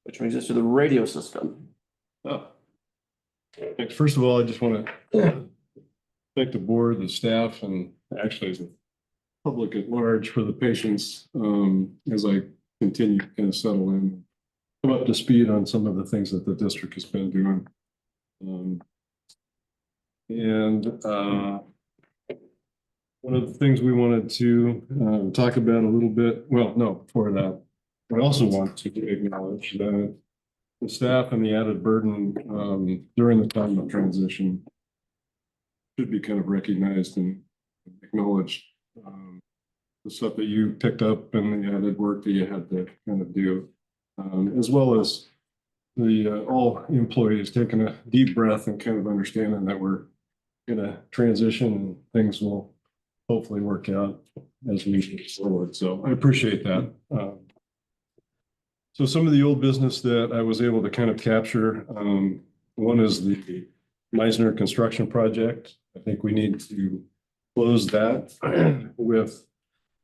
Speaker 1: which brings us to the radio system.
Speaker 2: Oh. First of all, I just want to thank the board, the staff, and actually the public at large for the patience as I continue to kind of settle in, come up to speed on some of the things that the district has been doing. One of the things we wanted to talk about a little bit, well, no, before that, I also want to acknowledge that the staff and the added burden during the time of transition should be kind of recognized and acknowledged. The stuff that you picked up and the added work that you had to kind of do, as well as the all employees taking a deep breath and kind of understanding that we're in a transition and things will hopefully work out as we move forward. So I appreciate that. So some of the old business that I was able to kind of capture, one is the Meisner construction project. I think we need to close that with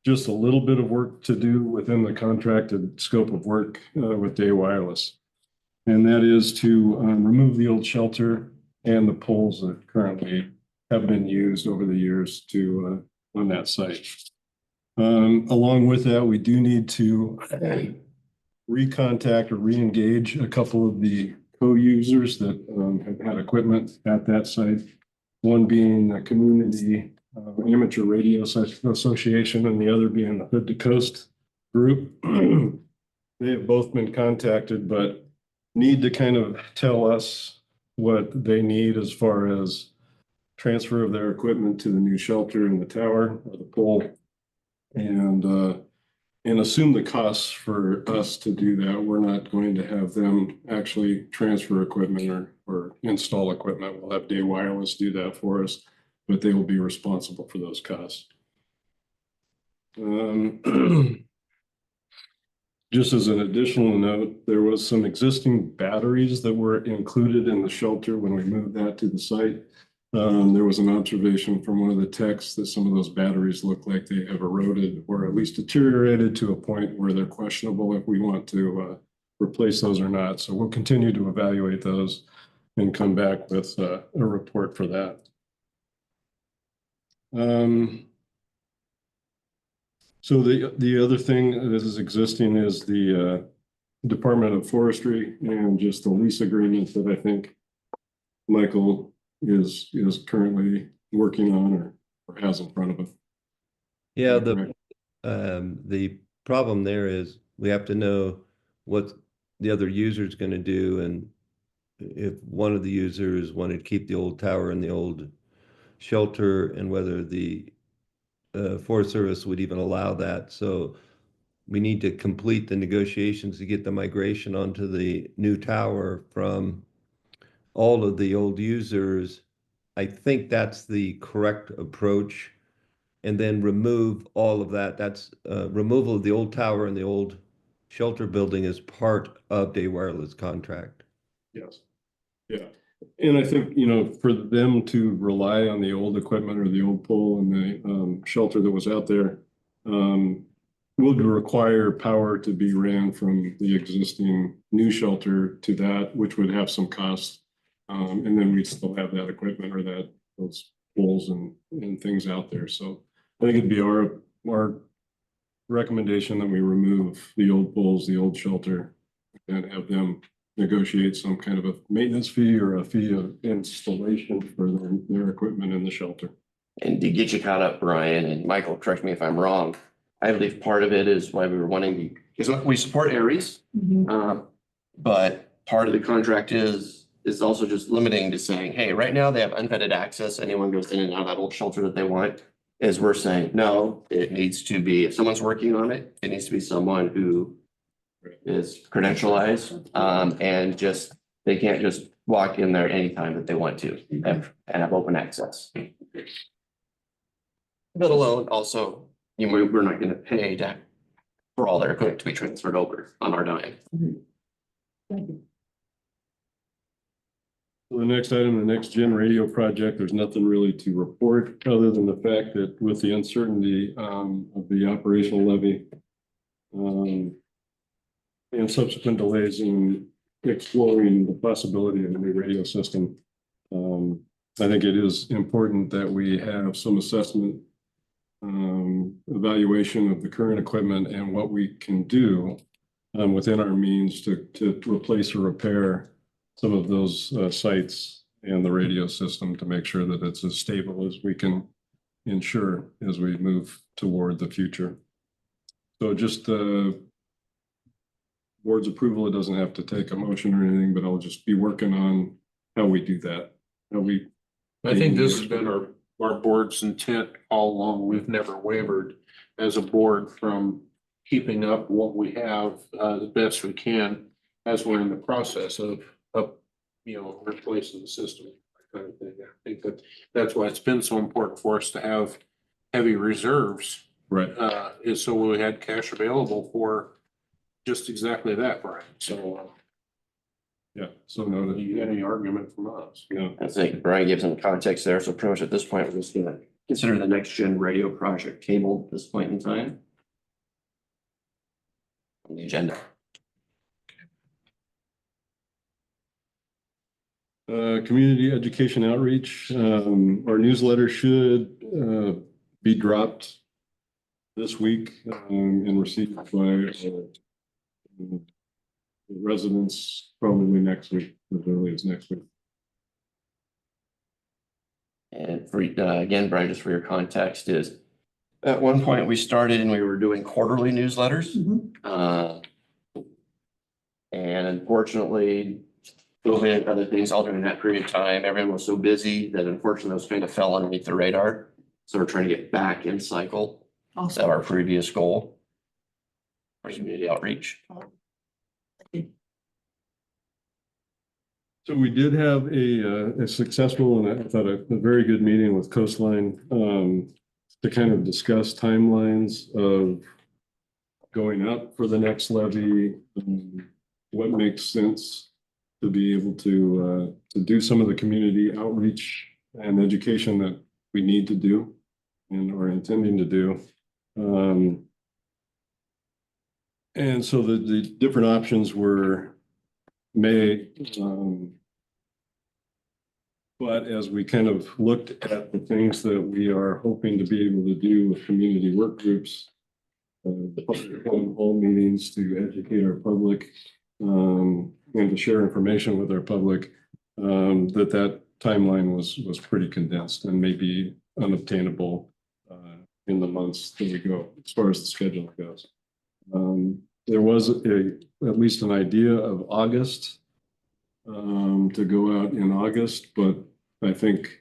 Speaker 2: just a little bit of work to do within the contracted scope of work with Day Wireless. And that is to remove the old shelter and the poles that currently have been used over the years to on that site. Along with that, we do need to recontact or re-engage a couple of the co-users that have had equipment at that site. One being the Community Amateur Radio Association and the other being the Hood to Coast group. They have both been contacted, but need to kind of tell us what they need as far as transfer of their equipment to the new shelter in the tower or the pole, and assume the costs for us to do that. We're not going to have them actually transfer equipment or install equipment. We'll have Day Wireless do that for us, but they will be responsible for those costs. Just as an additional note, there was some existing batteries that were included in the shelter when we moved that to the site. There was an observation from one of the techs that some of those batteries look like they have eroded or at least deteriorated to a point where they're questionable if we want to replace those or not. So we'll continue to evaluate those and come back with a report for that. So the other thing that is existing is the Department of Forestry and just the lease agreement that I think Michael is currently working on or has in front of him.
Speaker 12: Yeah, the problem there is we have to know what the other user is going to do, and if one of the users wanted to keep the old tower and the old shelter, and whether the Forest Service would even allow that. So we need to complete the negotiations to get the migration onto the new tower from all of the old users. I think that's the correct approach. And then remove all of that. That's removal of the old tower and the old shelter building is part of Day Wireless contract.
Speaker 2: Yes. Yeah. And I think, you know, for them to rely on the old equipment or the old pole and the shelter that was out there, will require power to be ran from the existing new shelter to that, which would have some costs. And then we'd still have that equipment or those poles and things out there. So I think it'd be our recommendation that we remove the old poles, the old shelter, and have them negotiate some kind of a maintenance fee or a fee of installation for their equipment in the shelter.
Speaker 1: And to get you caught up, Brian, and Michael, correct me if I'm wrong, I believe part of it is why we were wanting, is we support Aries. But part of the contract is also just limiting to saying, hey, right now they have unfettered access. Anyone goes in and out of that old shelter that they want. Is we're saying, no, it needs to be, if someone's working on it, it needs to be someone who is credentialized, and just, they can't just walk in there anytime that they want to and have open access. Let alone also, you know, we're not gonna pay for all their equipment to be transferred over on our dime.
Speaker 2: The next item, the next gen radio project, there's nothing really to report other than the fact that with the uncertainty of the operational levy and subsequent delays in exploring the possibility of a new radio system, I think it is important that we have some assessment, evaluation of the current equipment and what we can do within our means to replace or repair some of those sites and the radio system to make sure that it's as stable as we can ensure as we move toward the future. So just board's approval, it doesn't have to take a motion or anything, but I'll just be working on how we do that.
Speaker 9: I think this has been our board's intent all along. We've never wavered as a board from keeping up what we have the best we can as we're in the process of replacing the system, that kind of thing. I think that's why it's been so important for us to have heavy reserves.
Speaker 2: Right.
Speaker 9: Is so we had cash available for just exactly that, Brian. So
Speaker 2: yeah, so no,
Speaker 9: you got any argument from us?
Speaker 2: yeah.
Speaker 1: I think Brian gave some context there. So pretty much at this point, we're just gonna consider the next gen radio project tabled at this point in time on the agenda.
Speaker 2: Community education outreach, our newsletter should be dropped this week and received by residents probably next week, as early as next week.
Speaker 1: And for, again, Brian, just for your context is, at one point we started and we were doing quarterly newsletters. And unfortunately, COVID and other things all during that period of time, everyone was so busy that unfortunately those kind of fell underneath the radar. So we're trying to get back in cycle. Is that our previous goal? For community outreach.
Speaker 2: So we did have a successful and I thought a very good meeting with Coastline to kind of discuss timelines of going up for the next levy, what makes sense to be able to do some of the community outreach and education that we need to do and are intending to do. And so the different options were made. But as we kind of looked at the things that we are hoping to be able to do with community work groups, all meetings to educate our public and to share information with our public, that timeline was pretty condensed and maybe unobtainable in the months that we go as far as the schedule goes. There was at least an idea of August to go out in August, but I think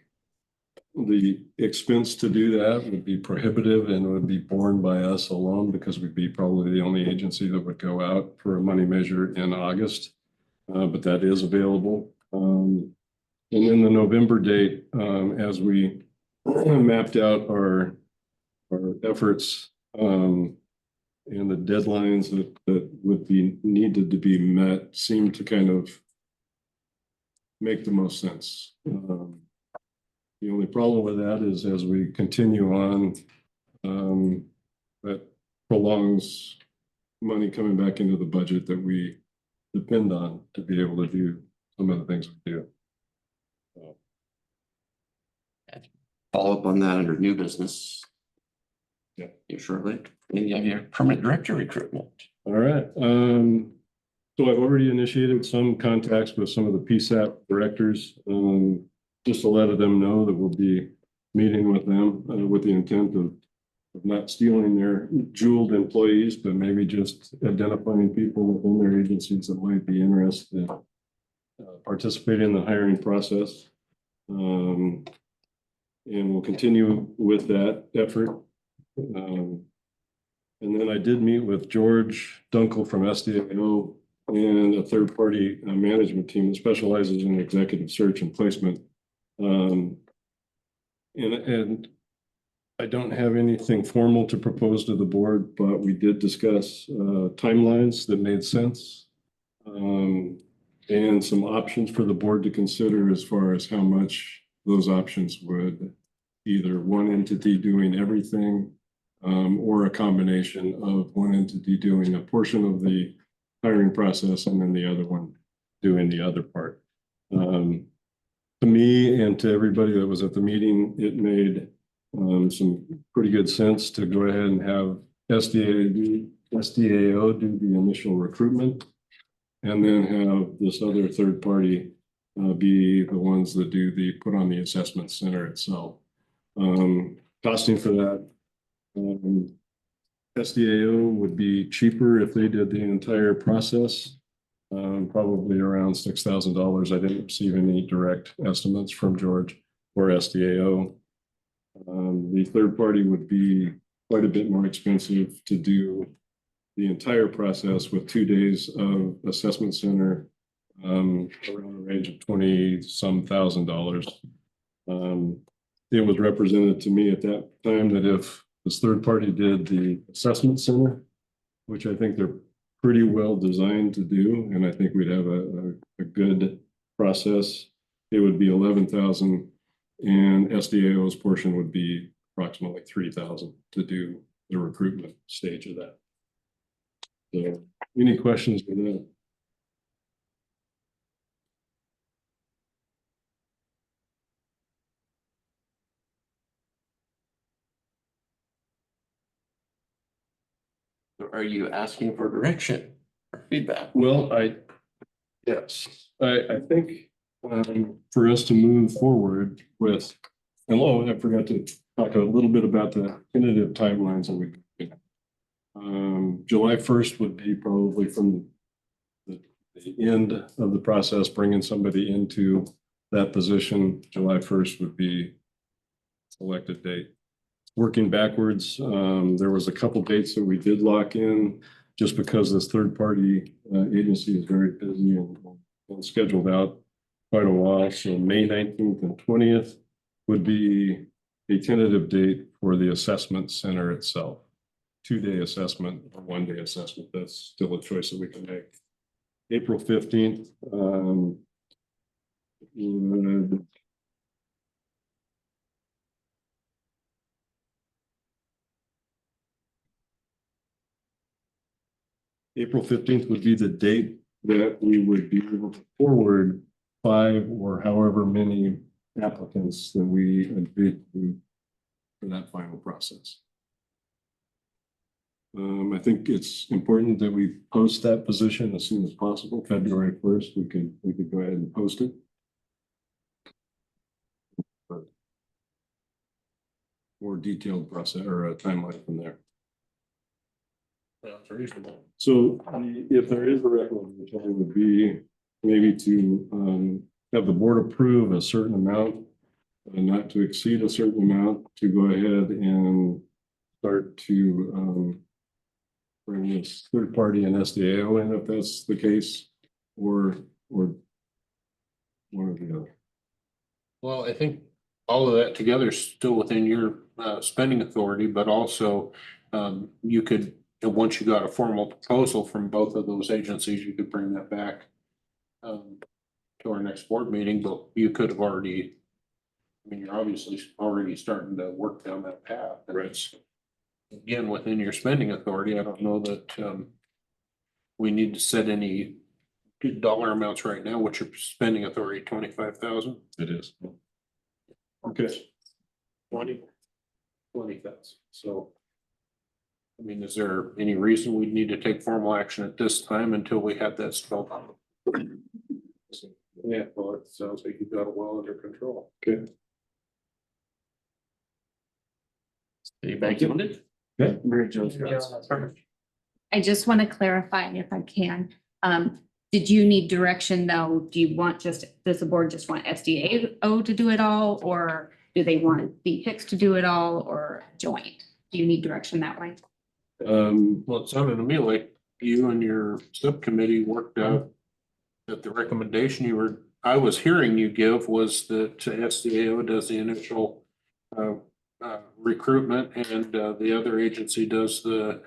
Speaker 2: the expense to do that would be prohibitive and would be borne by us alone because we'd be probably the only agency that would go out for a money measure in August. But that is available. And then the November date, as we mapped out our efforts and the deadlines that would be needed to be met, seemed to kind of make the most sense. The only problem with that is as we continue on, that prolongs money coming back into the budget that we depend on to be able to do some of the things we do.
Speaker 1: Follow up on that under new business.
Speaker 2: Yeah.
Speaker 1: You shortly, and you have your permanent director recruitment.
Speaker 2: All right, so I've already initiated some contacts with some of the PSAP directors, just to let them know that we'll be meeting with them, with the intent of not stealing their jeweled employees, but maybe just identifying people within their agencies that might be interested in participating in the hiring process. And we'll continue with that effort. And then I did meet with George Dunkel from SDAO and a third-party management team that specializes in executive search and placement. And I don't have anything formal to propose to the board, but we did discuss timelines that made sense. And some options for the board to consider as far as how much those options would either one entity doing everything or a combination of one entity doing a portion of the hiring process and then the other one doing the other part. To me and to everybody that was at the meeting, it made some pretty good sense to go ahead and have SDAO do the initial recruitment and then have this other third party be the ones that do the put on the assessment center itself. Costing for that, SDAO would be cheaper if they did the entire process, probably around $6,000. I didn't receive any direct estimates from George or SDAO. The third party would be quite a bit more expensive to do the entire process with 2 days of assessment center, around a range of $20-some thousand. It was represented to me at that time that if this third party did the assessment center, which I think they're pretty well designed to do, and I think we'd have a good process, it would be 11,000, and SDAO's portion would be approximately 3,000 to do the recruitment stage of that. So, any questions with that?
Speaker 1: Are you asking for direction or feedback?
Speaker 2: Well, yes, I think for us to move forward with, and I forgot to talk a little bit about the tentative timelines that we. July 1st would be probably from the end of the process, bringing somebody into that position. July 1st would be selected date. Working backwards, there was a couple dates that we did lock in just because this third party agency is very busy and scheduled out quite a while. So May 19th and 20th would be a tentative date for the assessment center itself. 2-day assessment or 1-day assessment. That's still a choice that we can make. April 15th. April 15th would be the date that we would be able to forward 5 or however many applicants that we agreed to for that final process. I think it's important that we post that position as soon as possible. February 1st, we could go ahead and post it. But more detailed process or a timeline from there. That's reasonable. So if there is a recommendation, it would be maybe to have the board approve a certain amount, not to exceed a certain amount, to go ahead and start to bring this third party and SDAO in if that's the case, or one or the other.
Speaker 9: Well, I think all of that together is still within your spending authority, but also you could, once you got a formal proposal from both of those agencies, you could bring that back to our next board meeting, but you could have already. I mean, you're obviously already starting to work down that path. And it's, again, within your spending authority. I don't know that, we need to set any good dollar amounts right now. What's your spending authority? 25,000?
Speaker 2: It is. Okay.
Speaker 9: 20,000. So. I mean, is there any reason we'd need to take formal action at this time until we have that spelled out? Yeah, well, it sounds like you've got it well under control.
Speaker 2: Okay.
Speaker 1: Feedback you wanted?
Speaker 2: Okay.
Speaker 1: Mary Jo's got it. Perfect.
Speaker 4: I just want to clarify if I can. Did you need direction though? Do you want does the board just want SDAO to do it all? Or do they want the Hicks to do it all or joint? Do you need direction that way?
Speaker 9: Well, it sounded to me like you and your subcommittee worked out that the recommendation I was hearing you give was that SDAO does the initial recruitment and the other agency does the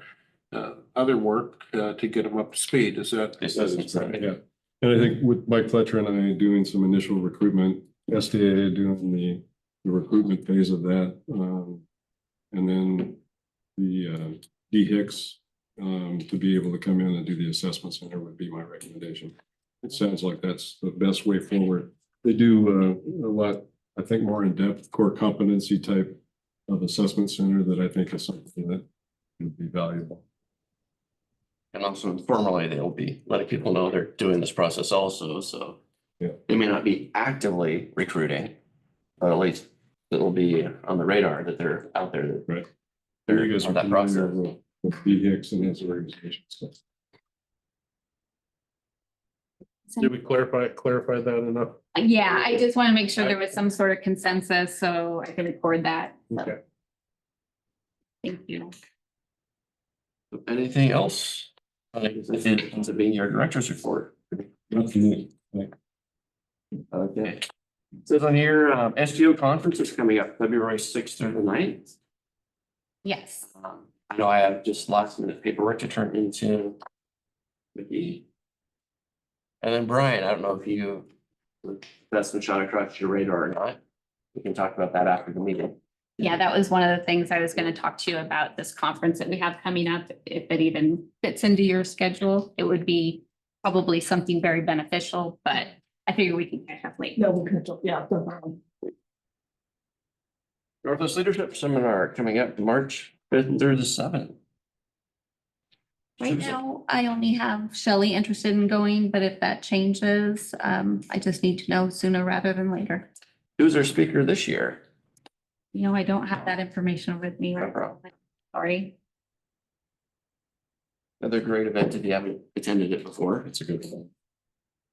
Speaker 9: other work to get them up to speed. Is that?
Speaker 2: Yeah. And I think with Mike Fletcher and I doing some initial recruitment, SDA doing the recruitment phase of that. And then the D Hicks to be able to come in and do the assessment center would be my recommendation. It sounds like that's the best way forward. They do a lot, I think, more in-depth core competency type of assessment center that I think is something that would be valuable.
Speaker 1: And also informally, they'll be letting people know they're doing this process also, so.
Speaker 2: Yeah.
Speaker 1: They may not be actively recruiting, but at least it'll be on the radar that they're out there. That
Speaker 2: Right.
Speaker 1: they're
Speaker 2: You guys
Speaker 1: on
Speaker 2: are
Speaker 1: that
Speaker 2: familiar
Speaker 1: process.
Speaker 2: with D Hicks and his organization. So.
Speaker 9: Did we clarify that enough?
Speaker 4: Yeah, I just want to make sure there was some sort of consensus so I can record that. So,
Speaker 9: Okay.
Speaker 4: thank you.
Speaker 1: Anything else? If it ends up being your director's report. Okay. It says on here, SGO conference is coming up February 6th through the 9th.
Speaker 4: Yes.
Speaker 1: I know I have just last minute paperwork to turn into Mickey. And then Brian, I don't know if that's been shot across your radar or not. We can talk about that after the meeting.
Speaker 4: Yeah, that was one of the things I was going to talk to you about, this conference that we have coming up. If it even fits into your schedule, it would be probably something very beneficial, but I figure we can catch up later.
Speaker 3: No, we can, yeah. no problem.
Speaker 1: Northwest Leadership Seminar coming up March 5th through the 7th.
Speaker 4: Right now, I only have Shelley interested in going, but if that changes, I just need to know sooner rather than later.
Speaker 1: Who's our speaker this year?
Speaker 4: You know, I don't have that information with me.
Speaker 1: No problem.
Speaker 4: Sorry.
Speaker 1: Another great event if you haven't attended it before.
Speaker 2: It's a good one.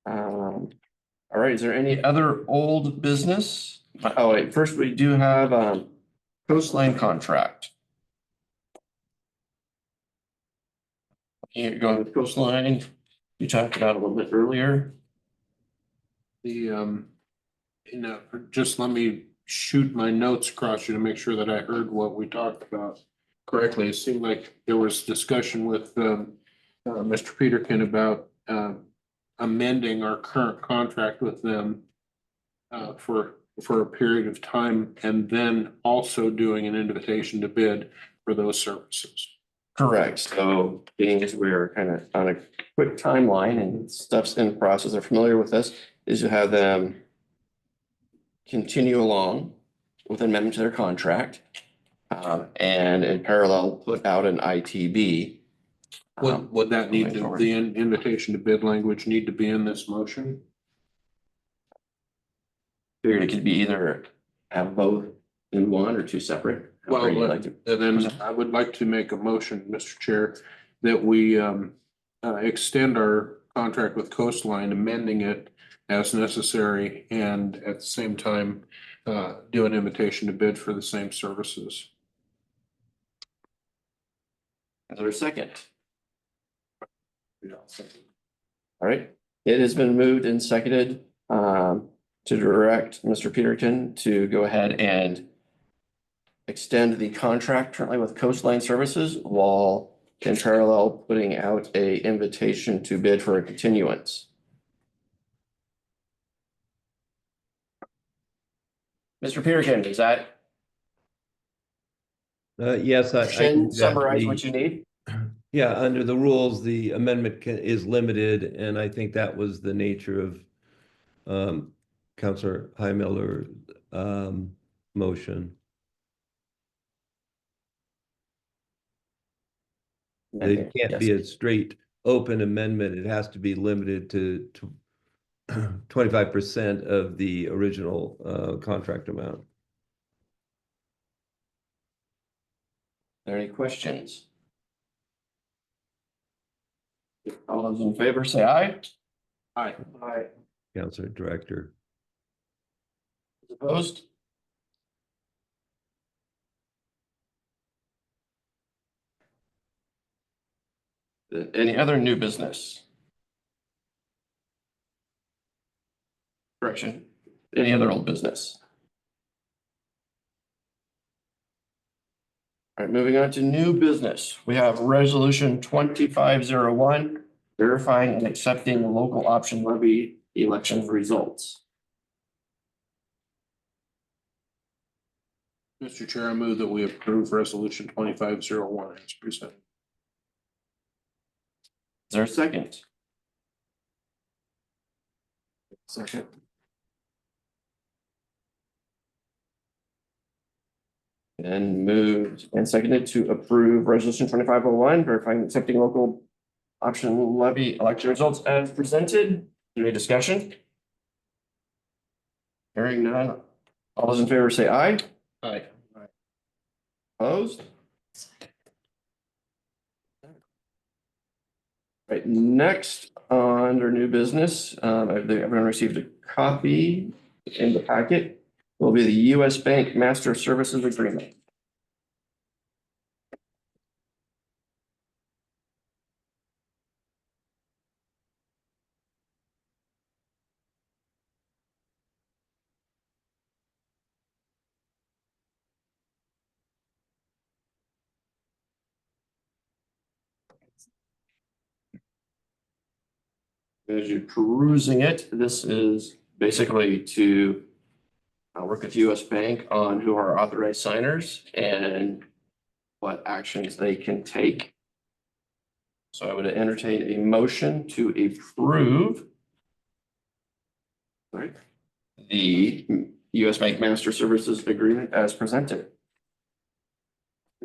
Speaker 1: All right, is there any other old business? Oh, wait, first we do have coastline contract. Here, going with coastline, you talked about a little bit earlier.
Speaker 9: Just let me shoot my notes across you to make sure that I heard what we talked about correctly. It seemed like there was discussion with Mr. Peterkin about amending our current contract with them for a period of time, and then also doing an invitation to bid for those services.
Speaker 1: Correct, so being as we're kind of on a quick timeline and stuff's in process, they're familiar with this, is to have them continue along with an amendment to their contract. And in parallel, put out an ITB.
Speaker 9: Would that need
Speaker 1: going forward.
Speaker 9: the invitation to bid language need to be in this motion?
Speaker 1: Figured it could be either have both in one or two separate.
Speaker 9: Well,
Speaker 1: however you'd like to.
Speaker 9: and then I would like to make a motion, Mr. Chair, that we extend our contract with Coastline, amending it as necessary, and at the same time, do an invitation to bid for the same services.
Speaker 1: Is there a second? All right, it has been moved and seconded to direct Mr. Peterkin to go ahead and extend the contract currently with Coastline Services while in parallel putting out a invitation to bid for a continuance. Mr. Peterkin, is that
Speaker 12: Yes, I can do that.
Speaker 1: summarize what you need?
Speaker 12: Yeah, under the rules, the amendment is limited, and I think that was the nature of Counselor Highmiller's motion. It can't be a straight open amendment. It has to be limited to 25% of the original contract amount.
Speaker 1: Are there any questions? All those in favor say aye.
Speaker 9: Aye.
Speaker 1: Aye.
Speaker 12: Counselor Director.
Speaker 1: Opposed? Any other new business? Correction, any other old business? All right, moving on to new business. We have resolution 2501, verifying and accepting the local option levy election results.
Speaker 9: Mr. Chair, I move that we approve resolution 2501 as presented.
Speaker 1: Is there a second?
Speaker 9: Second.
Speaker 1: And moved and seconded to approve resolution 2501, verifying and accepting local option levy election results as presented. Any discussion? Hearing none. All those in favor say aye.
Speaker 9: Aye.
Speaker 1: Opposed? Right, next under new business, everyone received a copy in the packet. Will be the US Bank Master Services Agreement. As you're perusing it, this is basically to work with US Bank on who are authorized signers and what actions they can take. So I would entertain a motion to approve the US Bank Master Services Agreement as presented.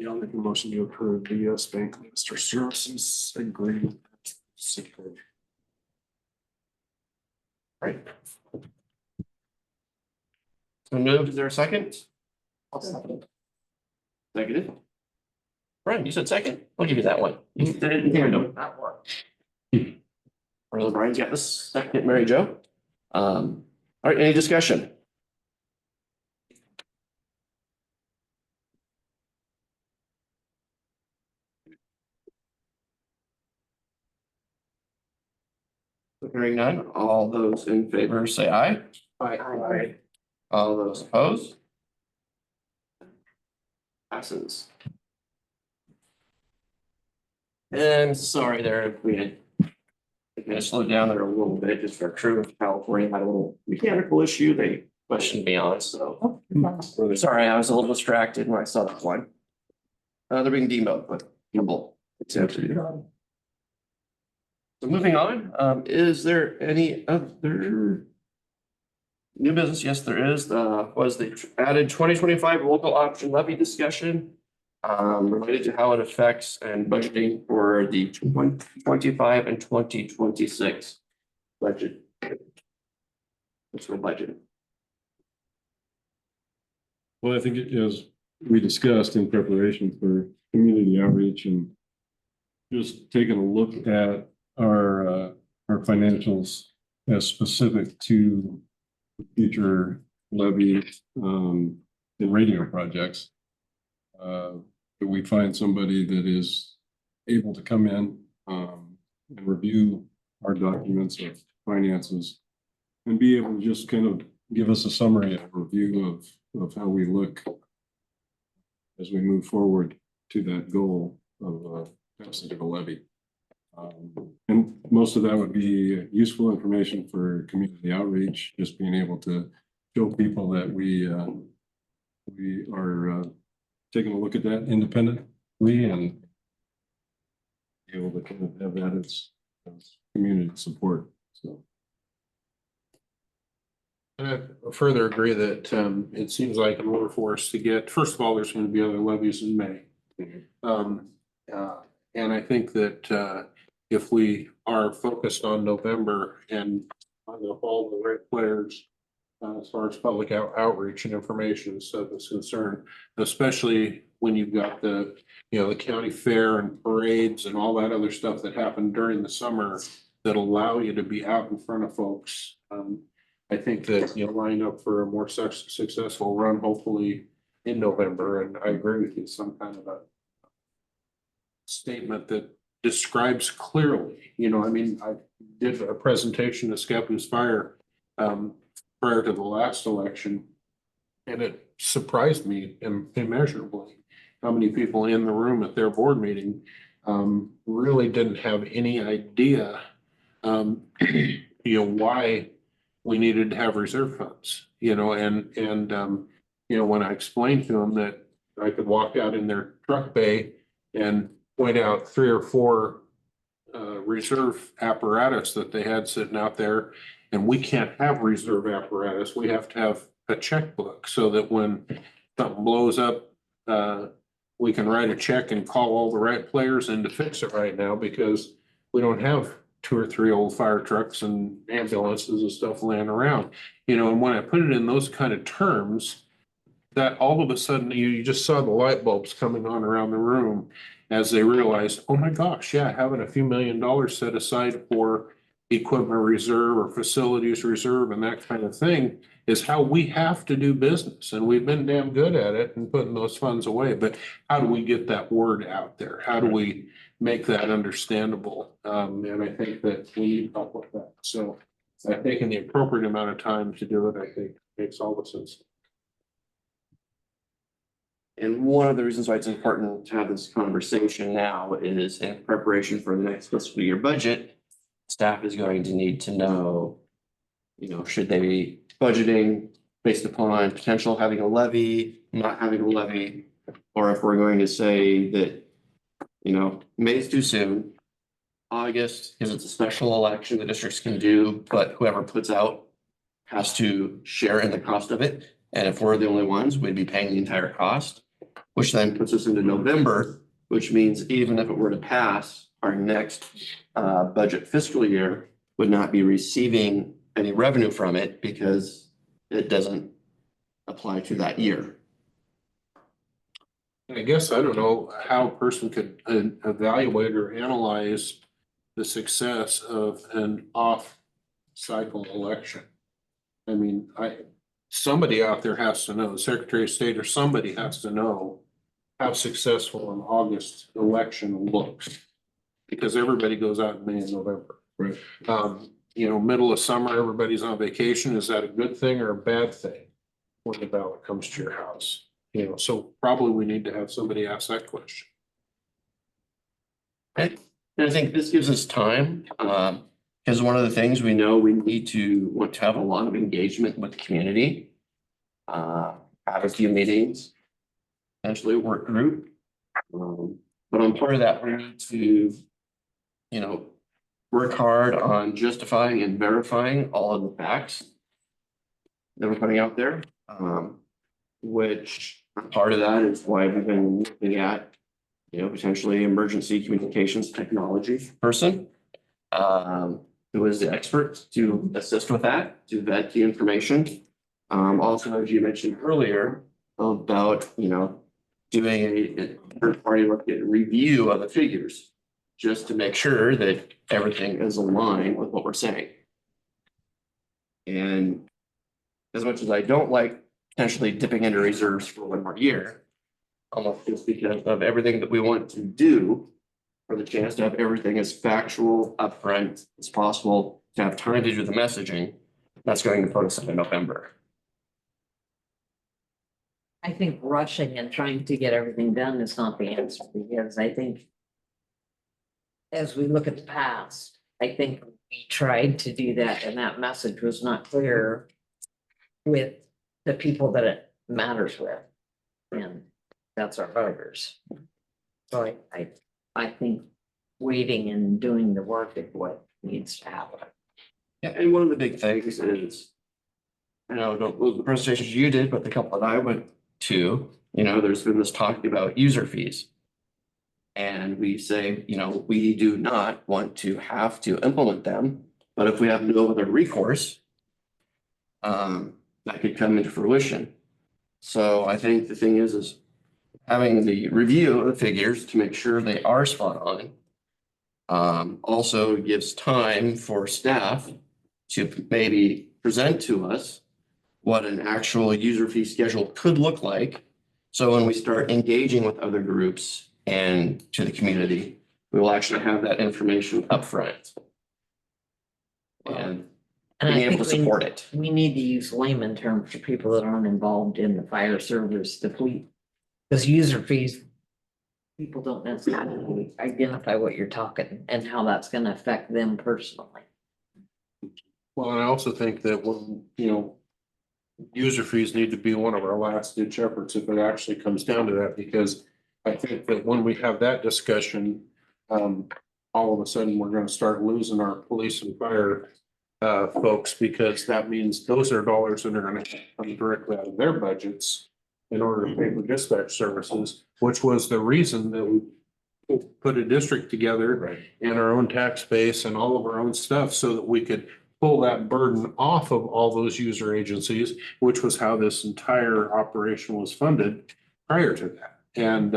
Speaker 9: I'll make a motion to approve the US Bank Master Services Agreement.
Speaker 1: Right. So moved, is there a second? Seconded. Brian, you said second? I'll give you that one. You did it in tandem. That worked. Brother Brian's got the second, Mary Jo. All right, any discussion? Hearing none, all those in favor say aye. Aye. All those opposed? Passes. And sorry there, if we had slowed down there a little bit, just our crew of California had a little mechanical issue they questioned me on, so. Sorry, I was a little distracted when I saw that one. They're being demoed, but Kimball accepted it. So moving on, is there any other new business? Yes, there is. Was the added 2025 local option levy discussion related to how it affects and budgeting for the 2025 and 2026 budget. What's our budget?
Speaker 2: Well, I think as we discussed in preparation for community outreach and just taking a look at our financials as specific to future levy and radio projects. That we find somebody that is able to come in and review our documents of finances and be able to just kind of give us a summary and review of how we look as we move forward to that goal of passage of a levy. And most of that would be useful information for community outreach, just being able to show people that we are taking a look at that independently and be able to kind of have that as community support, so.
Speaker 9: And I further agree that it seems like in order for us to get, first of all, there's going to be other levies in May. And I think that if we are focused on November and on all the right players, as far as public outreach and information and stuff is concerned, especially when you've got the, the county fair and parades and all that other stuff that happened during the summer that allow you to be out in front of folks. I think that you'll line up for a more successful run, hopefully in November. And I agree with you, some kind of a statement that describes clearly, I did a presentation to Scappoose Fire prior to the last election. And it surprised me immeasurably how many people in the room at their board meeting really didn't have any idea, why we needed to have reserve funds, when I explained to them that I could walk out in their truck bay and point out 3 or 4 reserve apparatus that they had sitting out there, and we can't have reserve apparatus. We have to have a checkbook so that when something blows up, we can write a check and call all the right players in to fix it right now, because we don't have 2 or 3 old fire trucks and ambulances and stuff laying around, and when I put it in those kind of terms, that all of a sudden you just saw the light bulbs coming on around the room as they realized, oh my gosh, yeah, having a few $1 million set aside for equipment reserve or facilities reserve and that kind of thing is how we have to do business. And we've been damn good at it and putting those funds away. But how do we get that word out there? How do we make that understandable? And I think that we need help with that. So I think in the appropriate amount of time to do it, I think makes all the sense.
Speaker 1: And one of the reasons why it's important to have this conversation now is in preparation for the next fiscal year budget, staff is going to need to know, should they be budgeting based upon potential having a levy, not having a levy, or if we're going to say that, May is too soon, August, because it's a special election the districts can do, but whoever puts out has to share in the cost of it. And if we're the only ones, we'd be paying the entire cost, which then puts us into November, which means even if it were to pass, our next budget fiscal year would not be receiving any revenue from it because it doesn't apply to that year.
Speaker 9: I guess I don't know how a person could evaluate or analyze the success of an off-cycle election. I mean, somebody out there has to know, the Secretary of State or somebody has to know how successful an August election looks. Because everybody goes out in May and November.
Speaker 2: Right.
Speaker 9: Middle of summer, everybody's on vacation. Is that a good thing or a bad thing when the ballot comes to your house? So probably we need to have somebody ask that question.
Speaker 1: And I think this gives us time, because one of the things we know we want to have a lot of engagement with the community. Have a few meetings, potentially a work group. But on part of that, we need to, work hard on justifying and verifying all of the facts that we're putting out there. Which part of that is why we've been looking at, potentially emergency communications technology person. Who is the expert to assist with that, to vet the information. Also, as you mentioned earlier, about, doing a third-party review of the figures, just to make sure that everything is aligned with what we're saying. And as much as I don't like potentially dipping into reserves for one more year, almost just because of everything that we want to do, for the chance to have everything as factual upfront as possible, to have time to do the messaging, that's going to put us into November.
Speaker 10: I think rushing and trying to get everything done is not the answer, because I think as we look at the past, I think we tried to do that and that message was not clear with the people that it matters with. And that's our voters. So I think waiting and doing the work is what needs to happen.
Speaker 1: Yeah, and one of the big things is, I know the presentations you did, but the couple that I went to, there's been this talk about user fees. And we say, we do not want to have to implement them, but if we have no other recourse, that could come into fruition. So I think the thing is having the review of the figures to make sure they are spot on. Also gives time for staff to maybe present to us what an actual user fee schedule could look like. So when we start engaging with other groups and to the community, we will actually have that information upfront. And
Speaker 10: And
Speaker 1: being
Speaker 10: I
Speaker 1: able to
Speaker 10: think
Speaker 1: support it.
Speaker 10: we need to use layman terms for people that aren't involved in the fire service, the fleet. Because user fees, people don't necessarily identify what you're talking and how that's gonna affect them personally.
Speaker 9: Well, and I also think that when, user fees need to be one of our last ditch efforts if it actually comes down to that, because I think that when we have that discussion, all of a sudden, we're gonna start losing our police and fire folks, because that means those are dollars that are gonna come directly out of their budgets in order to pay for dispatch services, which was the reason that we put a district together in our own tax base and all of our own stuff so that we could pull that burden off of all those user agencies, which was how this entire operation was funded prior to that. And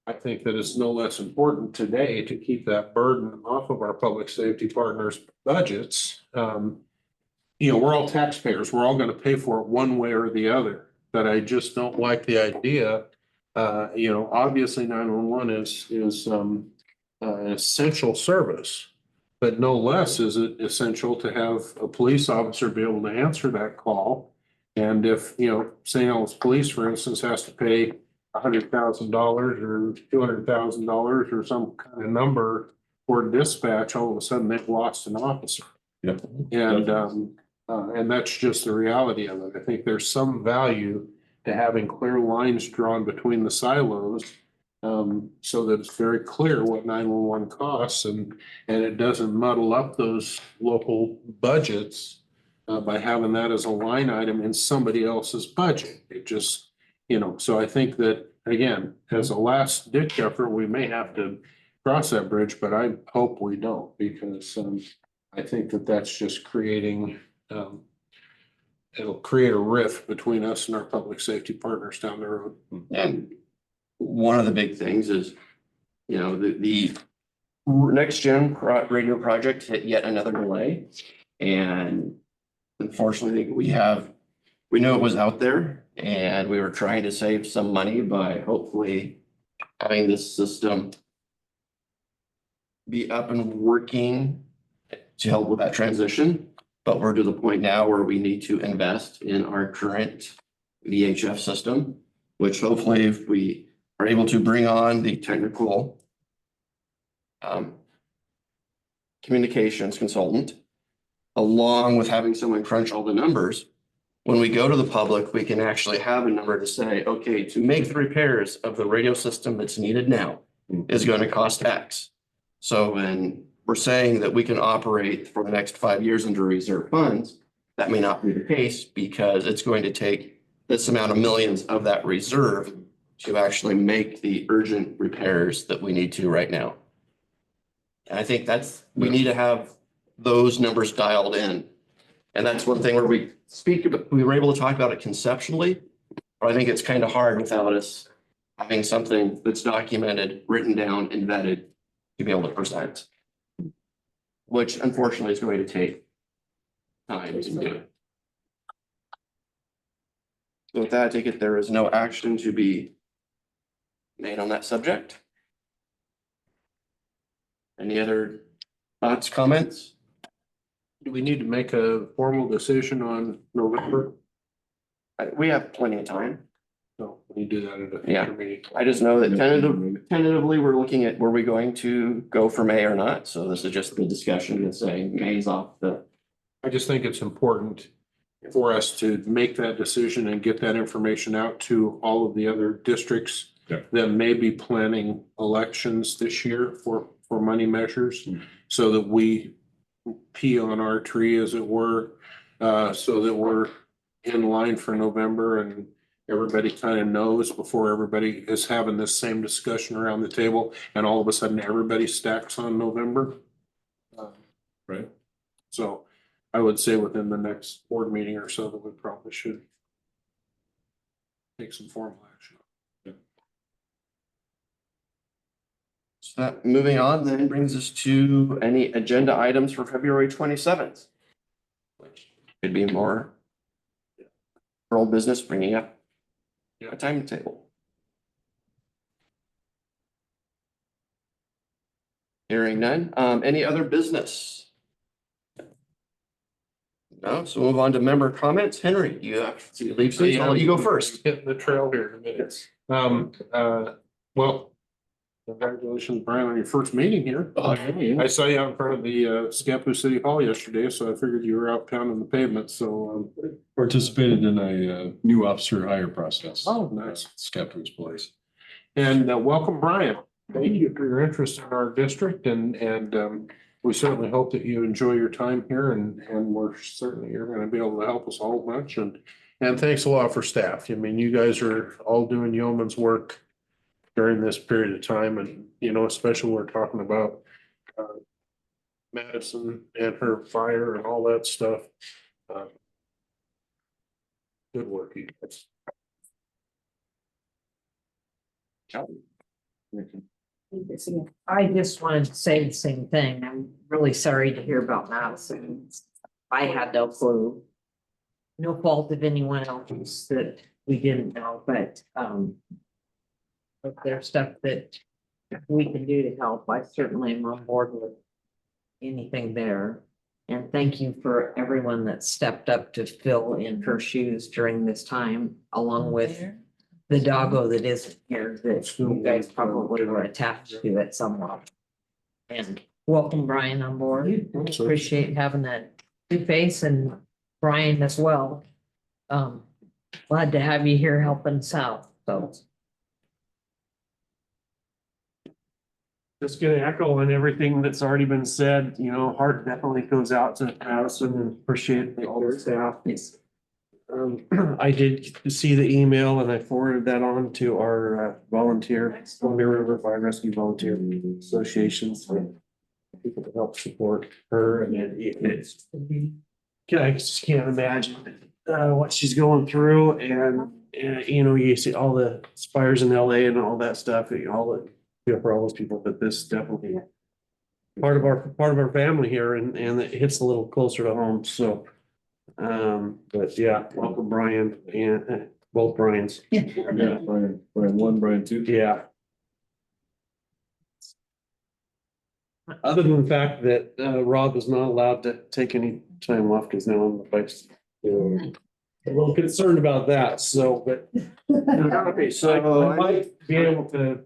Speaker 9: I think that it's no less important today to keep that burden off of our public safety partners' budgets. We're all taxpayers. We're all going to pay for it one way or the other. But I just don't like the idea. Obviously 911 is an essential service, but no less is it essential to have a police officer be able to answer that call. And if, St. Albans Police, for instance, has to pay $100,000 or $200,000 or some kind of number for dispatch, all of a sudden they've lost an officer.
Speaker 2: Yep.
Speaker 9: And that's just the reality of it. I think there's some value to having clear lines drawn between the silos, so that it's very clear what 911 costs and it doesn't muddle up those local budgets by having that as a line item in somebody else's budget. It just, so I think that, again, as a last ditch effort, we may have to cross that bridge, but I hope we don't, because I think that that's just creating, it'll create a rift between us and our public safety partners down the road.
Speaker 1: And one of the big things is, the next gen radio project hit yet another delay. And unfortunately, we knew it was out there and we were trying to save some money by hopefully having this system be up and working to help with that transition. But we're to the point now where we need to invest in our current VHF system, which hopefully if we are able to bring on the technical communications consultant, along with having someone crunch all the numbers, when we go to the public, we can actually have a number to say, okay, to make the repairs of the radio system that's needed now is going to cost X. So when we're saying that we can operate for the next 5 years under reserve funds, that may not be the case because it's going to take this amount of millions of that reserve to actually make the urgent repairs that we need to right now. And I think we need to have those numbers dialed in. And that's one thing where we were able to talk about it conceptually, but I think it's kind of hard without us having something that's documented, written down, and vetted to be able to present, which unfortunately is going to take time to do. So with that, I take it there is no action to be made on that subject. Any other thoughts, comments?
Speaker 9: Do we need to make a formal decision on November?
Speaker 1: We have plenty of time.
Speaker 9: No, we do that at a
Speaker 1: Yeah.
Speaker 9: future meeting.
Speaker 1: I just know that tentatively, we're looking at, were we going to go for May or not? So this is just the discussion and saying May's off the.
Speaker 9: I just think it's important for us to make that decision and get that information out to all of the other districts
Speaker 2: Yeah.
Speaker 9: that may be planning elections this year for money measures, so that we pee on our tree, as it were, so that we're in line for November and everybody kind of knows before everybody is having this same discussion around the table and all of a sudden everybody stacks on November.
Speaker 2: Right.
Speaker 9: So I would say within the next board meeting or so that we probably should take some formal action.
Speaker 1: So that, moving on then brings us to any agenda items for February 27th. Which could be more rural business bringing up a timetable. Hearing none. Any other business? No, so move on to member comments. Henry, you have to leave, so I'll let you go first.
Speaker 9: Hitting the trail here in a minute. Well, congratulations, Brian, on your first meeting here. I saw you out in front of the Scappoose City Hall yesterday, so I figured you were out pounding the pavement, so
Speaker 2: Participated in a new officer hire process.
Speaker 9: Oh, nice.
Speaker 2: Scappoose Place.
Speaker 9: and welcome, Brian. Thank you for your interest in our district and we certainly hope that you enjoy your time here and we're certainly, you're gonna be able to help us all much and thanks a lot for staff. I mean, you guys are all doing yeoman's work during this period of time and, you know, especially we're talking about Madison and her fire and all that stuff. Good work, you guys.
Speaker 10: I just wanted to say the same thing. I'm really sorry to hear about Madison. I had no clue. No fault of anyone else that we didn't know, but if there's stuff that we can do to help, I certainly am on board with anything there. And thank you for everyone that stepped up to fill in her shoes during this time, along with the doggo that isn't here, that you guys probably were attached to at some level. And welcome Brian on board. Appreciate having that new face and Brian as well. Glad to have you here helping us out, so.
Speaker 11: Just gonna echo on everything that's already been said, you know, heart definitely goes out to Madison and appreciate all the staff. I did see the email and I forwarded that on to our volunteer, Columbia River Fire Rescue Volunteer Associations. For people to help support her and it's. I just can't imagine what she's going through and you know, you see all the fires in LA and all that stuff, all the. For all those people, but this definitely part of our family here and it hits a little closer to home, so but yeah, welcome Brian and both Brians.
Speaker 2: Yeah, Brian 1, Brian 2.
Speaker 11: Yeah. Other than the fact that Rob is not allowed to take any time off because now I'm the vice. A little concerned about that, so but
Speaker 1: Okay, so
Speaker 11: I might be able to.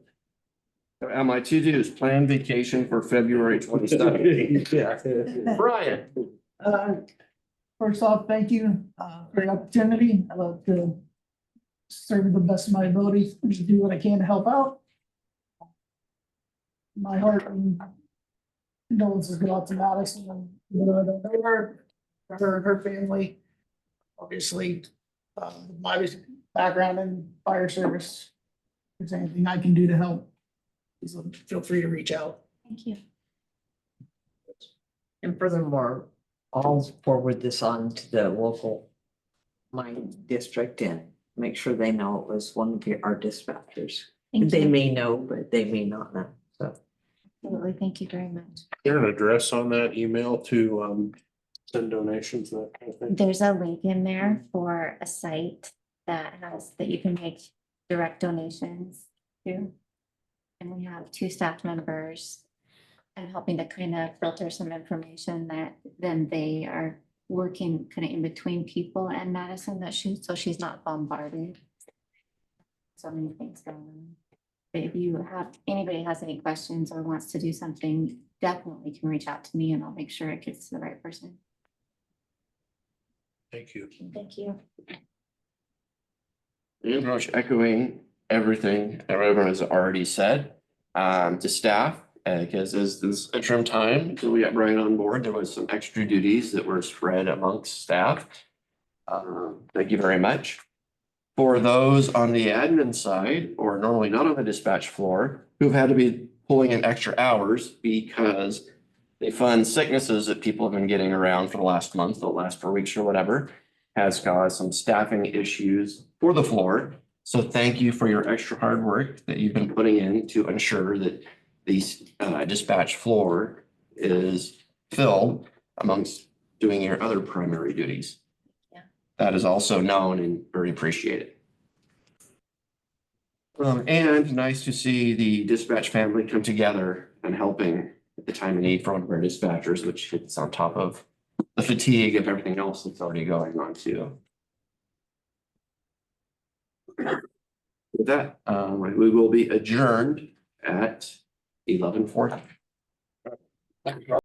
Speaker 1: my to-dos, plan vacation for February 27th.
Speaker 11: Yeah.
Speaker 1: Brian.
Speaker 8: First off, thank you for the opportunity. I love to serve to the best of my abilities and to do what I can to help out. My heart and condolences go out to Madison and her family. Obviously, my background in fire service. If there's anything I can do to help, please feel free to reach out.
Speaker 4: Thank you.
Speaker 10: And furthermore, I'll forward this on to the local mine district and make sure they know it was one of our dispatchers.
Speaker 4: Thank
Speaker 10: They
Speaker 4: you.
Speaker 10: may know, but they may not know, so.
Speaker 4: Absolutely. Thank you very much.
Speaker 9: Is there an address on that email to send donations, that kind of thing?
Speaker 4: There's a link in there for a site that you can make direct donations to. And we have 2 staff members. I'm helping to kind of filter some information that then they are working kind of in between people and Madison that so she's not bombarded. So many things going on. But if anybody has any questions or wants to do something, definitely can reach out to me and I'll make sure it gets to the right person.
Speaker 9: Thank you.
Speaker 4: Thank you.
Speaker 1: And pretty much echoing everything that everyone has already said, to staff, because as this interim time, until we got Brian on board, there was some extra duties that were spread amongst staff. Thank you very much. For those on the admin side, or normally not on the dispatch floor, who've had to be pulling in extra hours because they fund sicknesses that people have been getting around for the last month, the last 4 weeks or whatever, has caused some staffing issues for the floor. So thank you for your extra hard work that you've been putting in to ensure that the dispatch floor is filled amongst doing your other primary duties.
Speaker 4: Yeah.
Speaker 1: That is also known and very appreciated. And nice to see the dispatch family come together and helping at the time of need for one of our dispatchers, which hits on top of the fatigue of everything else that's already going on too. With that, we will be adjourned at 11:40.